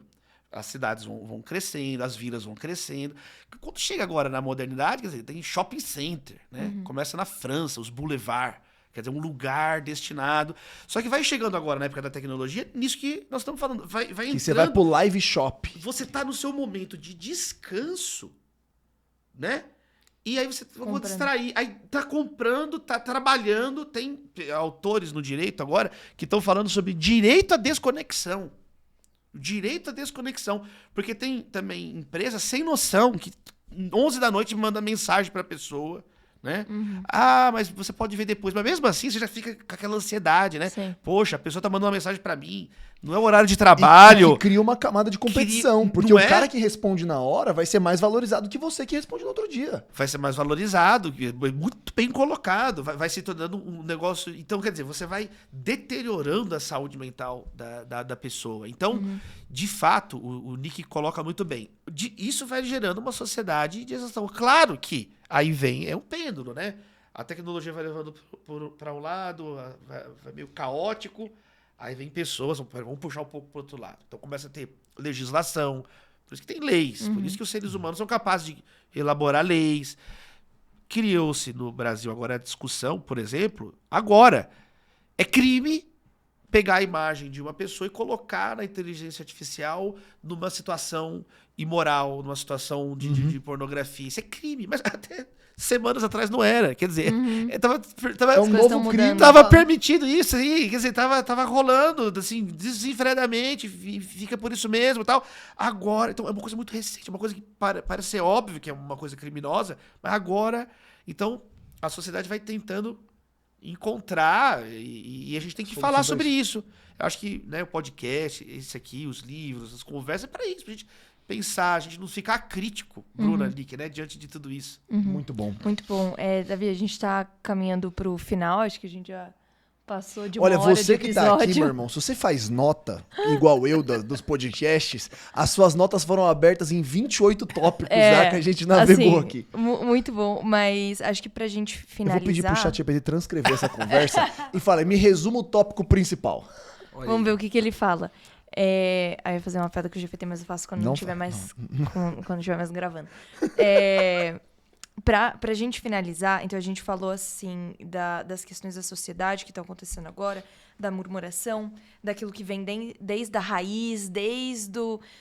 as cidades vão crescendo, as vilas vão crescendo. Quando chega agora na modernidade, quer dizer, tem shopping center, né? Começa na França, os boulevards. Quer dizer, um lugar destinado. Só que vai chegando agora, na época da tecnologia, nisso que nós estamos falando. Vai entrando, que você vai pro live shop. Você tá no seu momento de descanso, né? E aí você vai distrair. Aí tá comprando, tá trabalhando. Tem autores no direito agora que estão falando sobre direito à desconexão. Direito à desconexão. Porque tem também empresas sem noção que 11 da noite manda mensagem pra pessoa, né? Mas você pode ver depois. Mas mesmo assim, você já fica com aquela ansiedade, né? Sim. Poxa, a pessoa tá mandando uma mensagem pra mim, não é o horário de trabalho. E cria uma camada de competição, porque o cara que responde na hora vai ser mais valorizado que você que responde no outro dia. Vai ser mais valorizado, muito bem colocado, vai se tornando um negócio... Então, quer dizer, você vai deteriorando a saúde mental da pessoa. Então, de fato, o Nick coloca muito bem. Isso vai gerando uma sociedade de exaustão. Claro que aí vem um pêndulo, né? A tecnologia vai levando para um lado, vai meio caótico, aí vem pessoas, vão puxar um pouco para o outro lado. Então começa a ter legislação, por isso que tem leis, por isso que os seres humanos são capazes de elaborar leis. Criou-se no Brasil agora a discussão, por exemplo, agora é crime pegar a imagem de uma pessoa e colocar na inteligência artificial numa situação imoral, numa situação de pornografia. Isso é crime, mas até semanas atrás não era. Quer dizer, é um novo crime. Tava permitido isso aí, quer dizer, tava rolando assim, desenfreadamente, fica por isso mesmo e tal. Agora, então é uma coisa muito recente, uma coisa que parece ser óbvio que é uma coisa criminosa, mas agora Então, a sociedade vai tentando encontrar e a gente tem que falar sobre isso. Eu acho que, né, o podcast, esse aqui, os livros, as conversas, é para isso, pra gente pensar, a gente não ficar crítico, Bruna, Nick, né, diante de tudo isso. Muito bom. Muito bom. Davi, a gente tá caminhando pro final, acho que a gente já passou de uma hora de episódio. Olha, você que tá aqui, meu irmão, se você faz nota, igual eu, dos podcasts, as suas notas foram abertas em 28 tópicos já que a gente navegou aqui. Muito bom, mas acho que pra gente finalizar... Eu vou pedir pro ChatGPT transcrever essa conversa e falar, me resuma o tópico principal. Vamos ver o que ele fala. Aí eu ia fazer uma piada com o GPT, mas eu faço quando não estiver mais, quando estiver mais gravando. Pra gente finalizar, então a gente falou assim das questões da sociedade que estão acontecendo agora, da murmuração, daquilo que vem desde a raiz, desde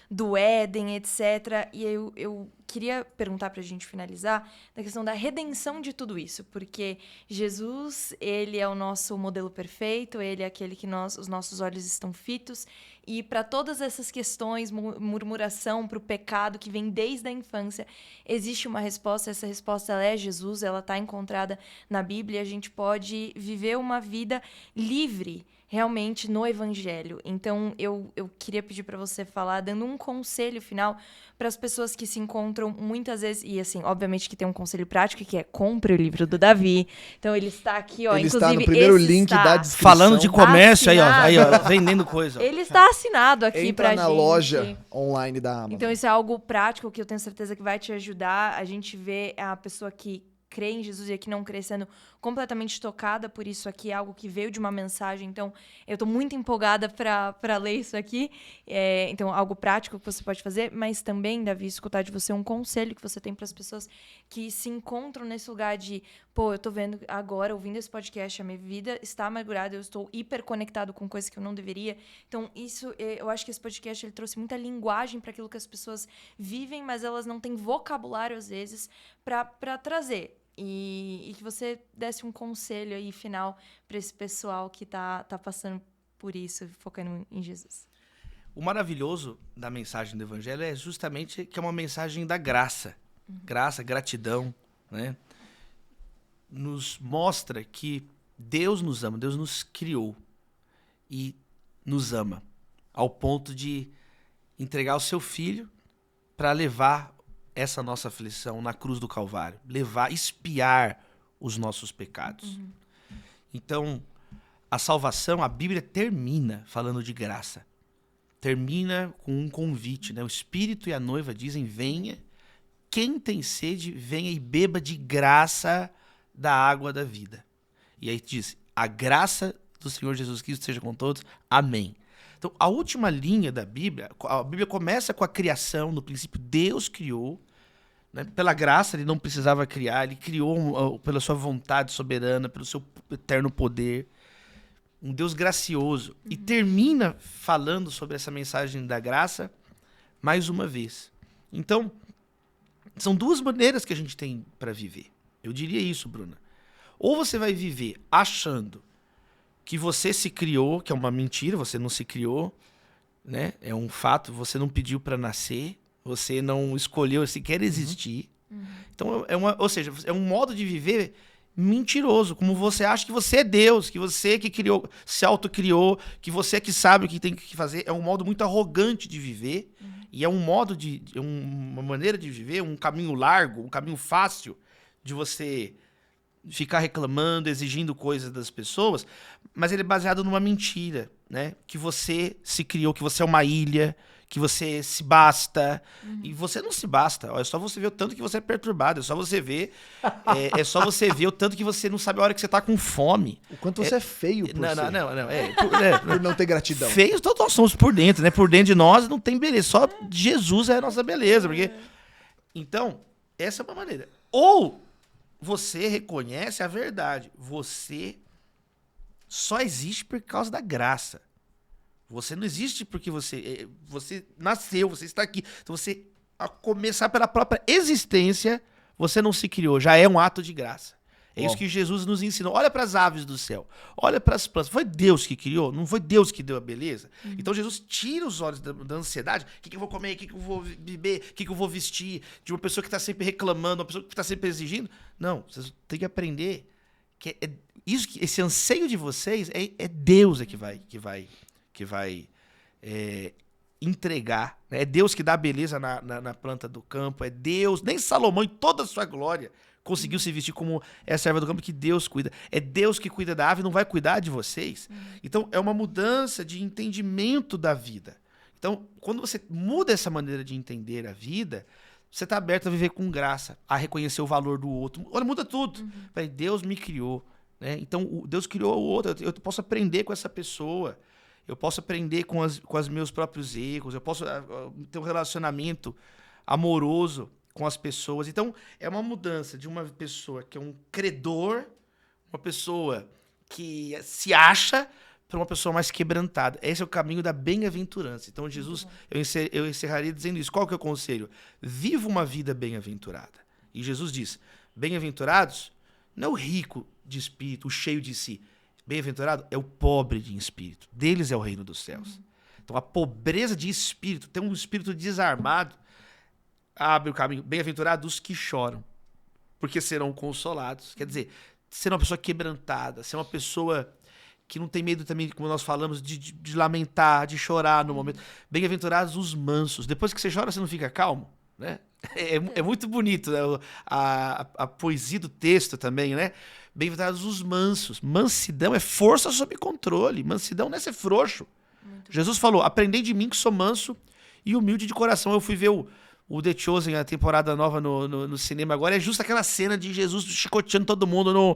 do Éden, etc. E eu queria perguntar pra gente finalizar da questão da redenção de tudo isso, porque Jesus, ele é o nosso modelo perfeito, ele é aquele que os nossos olhos estão fitos, e para todas essas questões, murmuração, para o pecado que vem desde a infância, existe uma resposta, essa resposta ela é Jesus, ela está encontrada na Bíblia, a gente pode viver uma vida livre, realmente, no Evangelho. Então, eu queria pedir para você falar, dando um conselho final para as pessoas que se encontram muitas vezes, e assim, obviamente que tem um conselho prático, que é compre o livro do Davi. Então, ele está aqui, ó, ele inclusive... está no primeiro link da descrição. Falando de comércio, aí, ó, vendendo coisa. Ele está assinado aqui pra gente. Entra na loja online da Amazon. Então, isso é algo prático que eu tenho certeza que vai te ajudar. A gente vê a pessoa que crê em Jesus e que não crê sendo completamente tocada por isso aqui, algo que veio de uma mensagem. Então, eu estou muito empolgada para ler isso aqui. Então, algo prático que você pode fazer, mas também, Davi, escutar de você um conselho que você tem para as pessoas que se encontram nesse lugar de, eu estou vendo agora, ouvindo esse podcast, a minha vida está amargurada, eu estou hiperconectado com coisas que eu não deveria. Então, eu acho que esse podcast ele trouxe muita linguagem para aquilo que as pessoas vivem, mas elas não têm vocabulário, às vezes, para trazer. E que você desse um conselho aí final para esse pessoal que tá passando por isso, focando em Jesus. O maravilhoso da mensagem do Evangelho é justamente que é uma mensagem da graça. Graça, gratidão, né? Nos mostra que Deus nos ama, Deus nos criou e nos ama ao ponto de entregar o seu Filho para levar essa nossa aflição na cruz do Calvário, expiar os nossos pecados. Então, a salvação, a Bíblia termina falando de graça. Termina com um convite, né? O Espírito e a noiva dizem, venha, quem tem sede, venha e beba de graça da água da vida. E aí diz, a graça do Senhor Jesus Cristo seja com todos. Amém. Então, a última linha da Bíblia, a Bíblia começa com a criação, no princípio Deus criou, né? Pela graça ele não precisava criar, ele criou pela sua vontade soberana, pelo seu eterno poder, um Deus gracioso. E termina falando sobre essa mensagem da graça mais uma vez. Então, são duas maneiras que a gente tem para viver. Eu diria isso, Bruna. Ou você vai viver achando que você se criou, que é uma mentira, você não se criou, né? É um fato, você não pediu para nascer, você não escolheu sequer existir. Então, ou seja, é um modo de viver mentiroso, como você acha que você é Deus, que você que criou, se autocriou, que você que sabe o que tem que fazer. É um modo muito arrogante de viver, e é um modo uma maneira de viver, um caminho largo, um caminho fácil de você ficar reclamando, exigindo coisas das pessoas, mas ele é baseado numa mentira, né? Que você se criou, que você é uma ilha, que você se basta, e você não se basta. É só você ver o tanto que você é perturbado, é só você ver o tanto que você não sabe a hora que você tá com fome. O quanto você é feio por por não ter gratidão. Feios todos nós somos por dentro, né? Por dentro de nós não tem beleza, só Jesus é a nossa beleza, porque... Então, essa é uma maneira. Ou você reconhece a verdade, você só existe por causa da graça. Você não existe porque você nasceu, você está aqui. Então você, a começar pela própria existência, você não se criou. Já é um ato de graça. É isso que Jesus nos ensinou. Olha para as aves do céu, olha para as plantas. Foi Deus que criou? Não foi Deus que deu a beleza? Então Jesus tira os olhos da ansiedade. O que eu vou comer? O que eu vou beber? O que eu vou vestir? De uma pessoa que está sempre reclamando, uma pessoa que está sempre exigindo. Não, vocês têm que aprender que esse anseio de vocês é Deus que vai entregar. Né? É Deus que dá a beleza na planta do campo. É Deus. Nem Salomão, em toda a sua glória, conseguiu se vestir como essa erva do campo que Deus cuida. É Deus que cuida da ave, não vai cuidar de vocês. Então, é uma mudança de entendimento da vida. Então, quando você muda essa maneira de entender a vida, você está aberto a viver com graça, a reconhecer o valor do outro. Olha, muda tudo. Deus me criou. Né? Então, Deus criou o outro. Eu posso aprender com essa pessoa. Eu posso aprender com os meus próprios erros. Eu posso ter um relacionamento amoroso com as pessoas. Então, é uma mudança de uma pessoa que é um credor, uma pessoa que se acha, para uma pessoa mais quebrantada. Esse é o caminho da bem-aventurança. Então, Jesus, eu encerraria dizendo isso. Qual que é o conselho? Viva uma vida bem-aventurada. E Jesus diz, bem-aventurados não é o rico de espírito, o cheio de si. Bem-aventurado é o pobre de espírito. Deles é o reino dos céus. Então, a pobreza de espírito, ter um espírito desarmado, abre o caminho. Bem-aventurados os que choram, porque serão consolados. Quer dizer, ser uma pessoa quebrantada, ser uma pessoa que não tem medo também, como nós falamos, de lamentar, de chorar no momento. Bem-aventurados os mansos. Depois que você chora, você não fica calmo, né? É muito bonito, né? A poesia do texto também, né? Bem-aventurados os mansos. Mansidão é força sob controle. Mansidão não é ser frouxo. Jesus falou, aprendei de mim que sou manso e humilde de coração. Eu fui ver o The Chosen, a temporada nova no cinema agora, é justo aquela cena de Jesus chicoteando todo mundo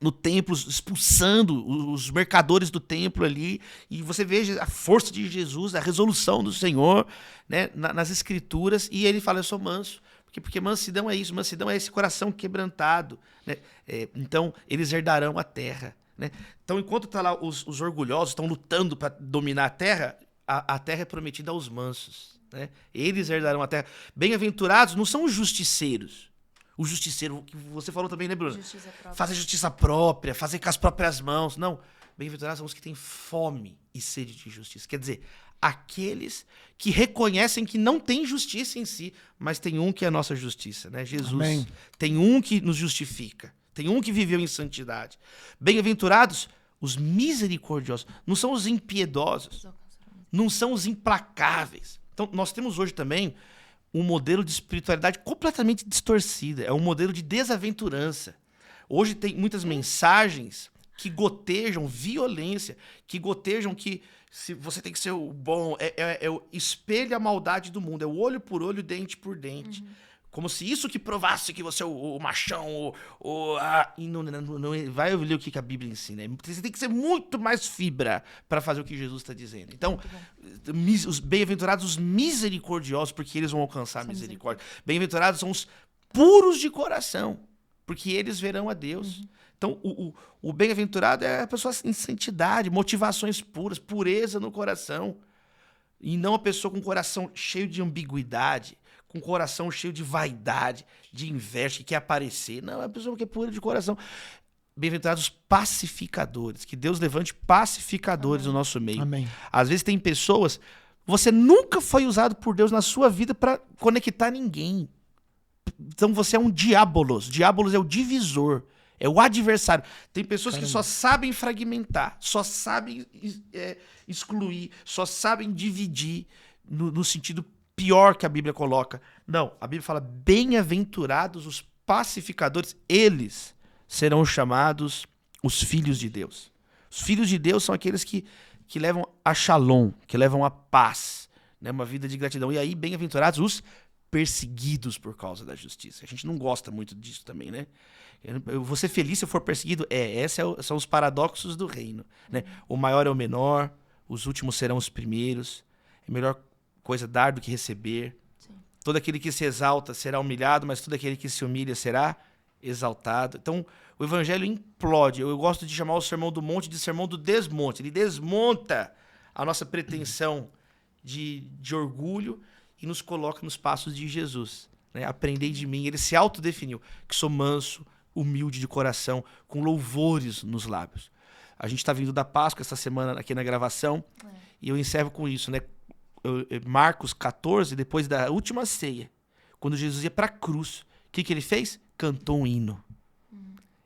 no templo, expulsando os mercadores do templo ali, e você vê a força de Jesus, a resolução do Senhor, né, nas escrituras, e ele fala, eu sou manso, porque mansidão é isso, mansidão é esse coração quebrantado, né? Então eles herdarão a terra, né? Então enquanto tá lá os orgulhosos estão lutando para dominar a terra é prometida aos mansos. Né? Eles herdarão a terra. Bem-aventurados não são os justiceiros. O justiceiro, que você falou também, né, Bruno? Fazer justiça própria, fazer com as próprias mãos. Não. Bem-aventurados são os que têm fome e sede de justiça. Quer dizer, aqueles que reconhecem que não tem justiça em si, mas tem um que é a nossa justiça, né? Jesus. Amém. Tem um que nos justifica. Tem um que viveu em santidade. Bem-aventurados os misericordiosos. Não são os impiedosos. Não são os implacáveis. Então, nós temos hoje também um modelo de espiritualidade completamente distorcida. É um modelo de desaventurança. Hoje tem muitas mensagens que gotejam violência, que gotejam que se você tem que ser o bom, espelha a maldade do mundo, é o olho por olho, dente por dente. Como se isso que provasse que você é o machão, e não vai ouvir o que a Bíblia ensina. Você tem que ser muito mais fibra para fazer o que Jesus está dizendo. Então, os bem-aventurados, os misericordiosos, porque eles vão alcançar a misericórdia. Bem-aventurados são os puros de coração, porque eles verão a Deus. Então, o bem-aventurado é a pessoa em santidade, motivações puras, pureza no coração. E não a pessoa com o coração cheio de ambiguidade, com o coração cheio de vaidade, de inveja, que quer aparecer. Não, é uma pessoa que é pura de coração. Bem-aventurados pacificadores. Que Deus levante pacificadores no nosso meio. Amém. Às vezes tem pessoas... Você nunca foi usado por Deus na sua vida para conectar ninguém. Então você é um diabolos. Diabolos é o divisor. É o adversário. Tem pessoas que só sabem fragmentar, só sabem excluir, só sabem dividir no sentido pior que a Bíblia coloca. Não, a Bíblia fala, bem-aventurados os pacificadores, eles serão chamados os filhos de Deus. Os filhos de Deus são aqueles que levam a shalom, que levam a paz, né? Uma vida de gratidão. E aí, bem-aventurados os perseguidos por causa da justiça. A gente não gosta muito disso também, né? Eu vou ser feliz se eu for perseguido. Esses são os paradoxos do reino, né? O maior é o menor, os últimos serão os primeiros. É melhor coisa dar do que receber. Sim. Todo aquele que se exalta será humilhado, mas todo aquele que se humilha será exaltado. Então, o evangelho implode. Eu gosto de chamar o sermão do monte de sermão do desmonte. Ele desmonta a nossa pretensão de orgulho e nos coloca nos passos de Jesus. né? Aprendei de mim. Ele se autodefiniu, que sou manso, humilde de coração, com louvores nos lábios. A gente está vindo da Páscoa essa semana aqui na gravação, e eu encerro com isso, né? Marcos 14, depois da última ceia, quando Jesus ia para a cruz, o que ele fez? Cantou um hino.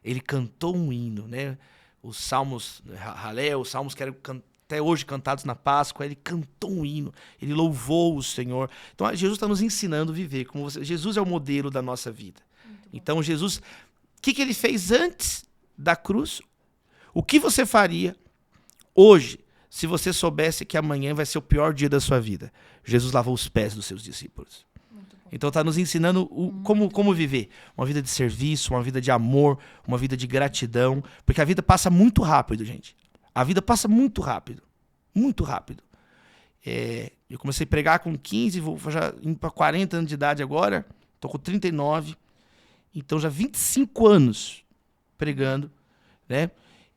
Ele cantou um hino, né? Os salmos, Halel, os salmos que eram até hoje cantados na Páscoa, ele cantou um hino, ele louvou o Senhor. Então Jesus está nos ensinando a viver. Jesus é o modelo da nossa vida. Então Jesus, o que ele fez antes da cruz? O que você faria hoje, se você soubesse que amanhã vai ser o pior dia da sua vida? Jesus lavou os pés dos seus discípulos. Então está nos ensinando como viver. Uma vida de serviço, uma vida de amor, uma vida de gratidão. Porque a vida passa muito rápido, gente. A vida passa muito rápido. Muito rápido. Eu comecei a pregar com 15, vou já indo para 40 anos de idade agora. Estou com 39. Então já 25 anos pregando, né?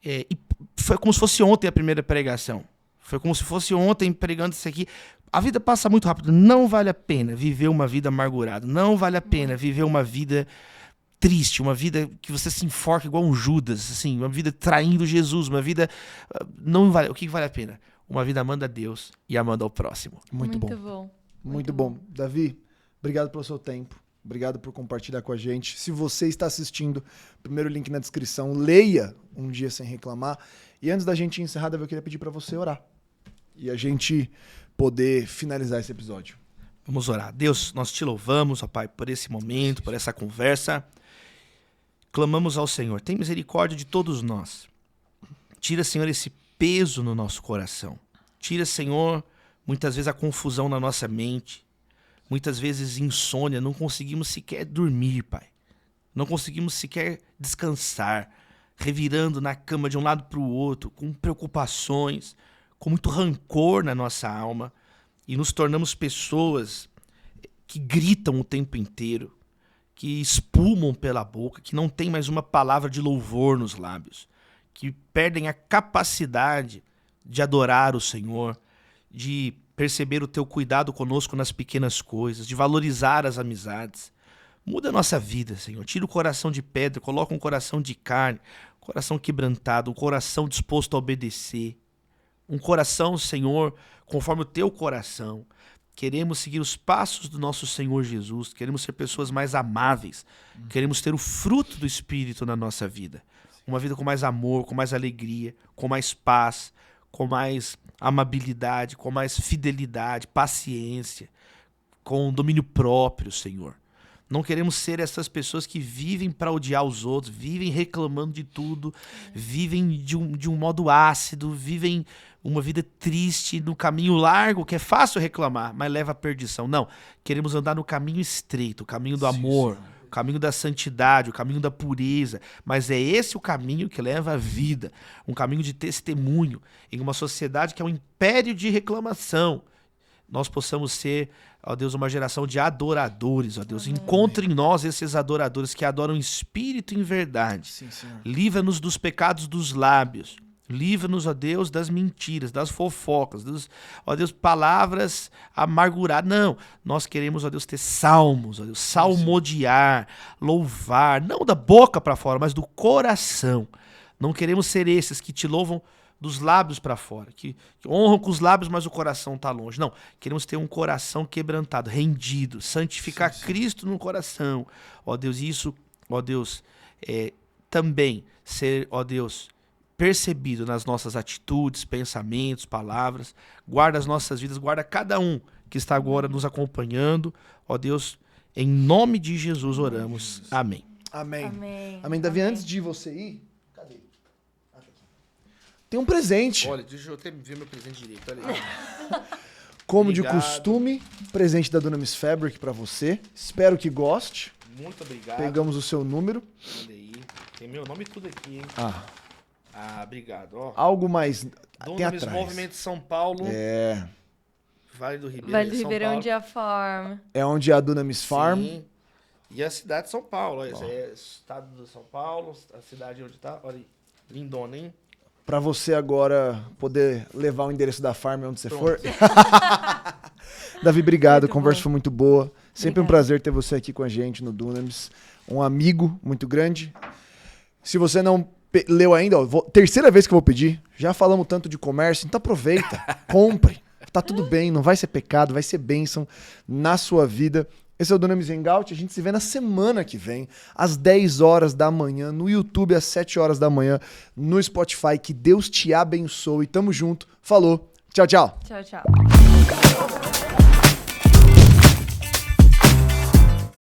E foi como se fosse ontem a primeira pregação. Foi como se fosse ontem pregando isso aqui. A vida passa muito rápido. Não vale a pena viver uma vida amargurada. Não vale a pena viver uma vida triste. Uma vida que você se enforca igual um Judas. Assim, uma vida traindo Jesus. Uma vida... não vale. O que vale a pena? Uma vida amando a Deus e amando ao próximo. Muito bom. Muito bom. Davi, obrigado pelo seu tempo. Obrigado por compartilhar com a gente. Se você está assistindo, primeiro link na descrição, leia Um Dia Sem Reclamar. E antes da gente encerrar, Davi, eu queria pedir para você orar. E a gente poder finalizar esse episódio. Vamos orar. Deus, nós te louvamos, ó Pai, por esse momento, por essa conversa. Clamamos ao Senhor. Tem misericórdia de todos nós. Tira, Senhor, esse peso no nosso coração. Tira, Senhor, muitas vezes a confusão na nossa mente. Muitas vezes insônia, não conseguimos sequer dormir, Pai. Não conseguimos sequer descansar, revirando na cama de um lado para o outro, com preocupações, com muito rancor na nossa alma, e nos tornamos pessoas que gritam o tempo inteiro, que espumam pela boca, que não tem mais uma palavra de louvor nos lábios, que perdem a capacidade de adorar o Senhor, de perceber o teu cuidado conosco nas pequenas coisas, de valorizar as amizades. Muda a nossa vida, Senhor. Tira o coração de pedra, coloca um coração de carne, um coração quebrantado, um coração disposto a obedecer. Um coração, Senhor, conforme o teu coração. Queremos seguir os passos do nosso Senhor Jesus. Queremos ser pessoas mais amáveis. Queremos ter o fruto do Espírito na nossa vida. Uma vida com mais amor, com mais alegria, com mais paz, com mais amabilidade, com mais fidelidade, paciência, com domínio próprio, Senhor. Não queremos ser essas pessoas que vivem para odiar os outros, vivem reclamando de tudo, vivem de um modo ácido, vivem uma vida triste, no caminho largo, que é fácil reclamar, mas leva à perdição. Não, queremos andar no caminho estreito, o caminho do amor, o caminho da santidade, o caminho da pureza. Mas é esse o caminho que leva à vida, um caminho de testemunho, em uma sociedade que é um império de reclamação. Nós possamos ser, ó Deus, uma geração de adoradores, ó Deus. Encontre em nós esses adoradores que adoram em espírito e em verdade. Sim, Senhor. Livra-nos dos pecados dos lábios. Livra-nos, ó Deus, das mentiras, das fofocas, ó Deus, palavras amarguradas. Não, nós queremos, ó Deus, ter salmos, ó Deus, salmodiar, louvar, não da boca para fora, mas do coração. Não queremos ser esses que te louvam dos lábios para fora, que honram com os lábios, mas o coração está longe. Não, queremos ter um coração quebrantado, rendido, santificar Cristo no coração. Ó Deus, isso, ó Deus, também ser, ó Deus, percebido nas nossas atitudes, pensamentos, palavras. Guarda as nossas vidas, guarda cada um que está agora nos acompanhando. Ó Deus, em nome de Jesus oramos. Amém. Amém. Amém. Amém. Davi, antes de você ir, cadê? Tem um presente. Olha, deixa eu até ver meu presente direito. Olha aí. Como Obrigado. de costume, presente da Dunamis Fabric para você. Espero que goste. Muito obrigado. Pegamos o seu número. Olha aí. Tem meu nome e tudo aqui, hein? Obrigado. Ó. Algo mais. Tem Dunamis atrás. Movimento São Paulo. Vale do Ribeirão. Vale do São Ribeirão Paulo. de a Farm. É onde é a Dunamis Farm. Sim. E a cidade de São Paulo. Olha, esse é o estado de São Paulo, a cidade onde tá. Olha aí. Lindona, hein? Pra você agora poder levar o endereço da farm onde você for. Davi, obrigado. A conversa foi muito boa. Sempre um prazer ter você aqui com a gente no Dunamis. Um amigo muito grande. Se você não leu ainda, ó, terceira vez que eu vou pedir. Já falamos tanto de comércio, então aproveita. Compre. Tá tudo bem, não vai ser pecado, vai ser bênção na sua vida. Esse é o Dunamis Hangout, a gente se vê na semana que vem, às 10 horas da manhã, no YouTube às 7 horas da manhã, no Spotify. Que Deus te abençoe. Tamo junto. Falou. Tchau, tchau. Tchau, tchau.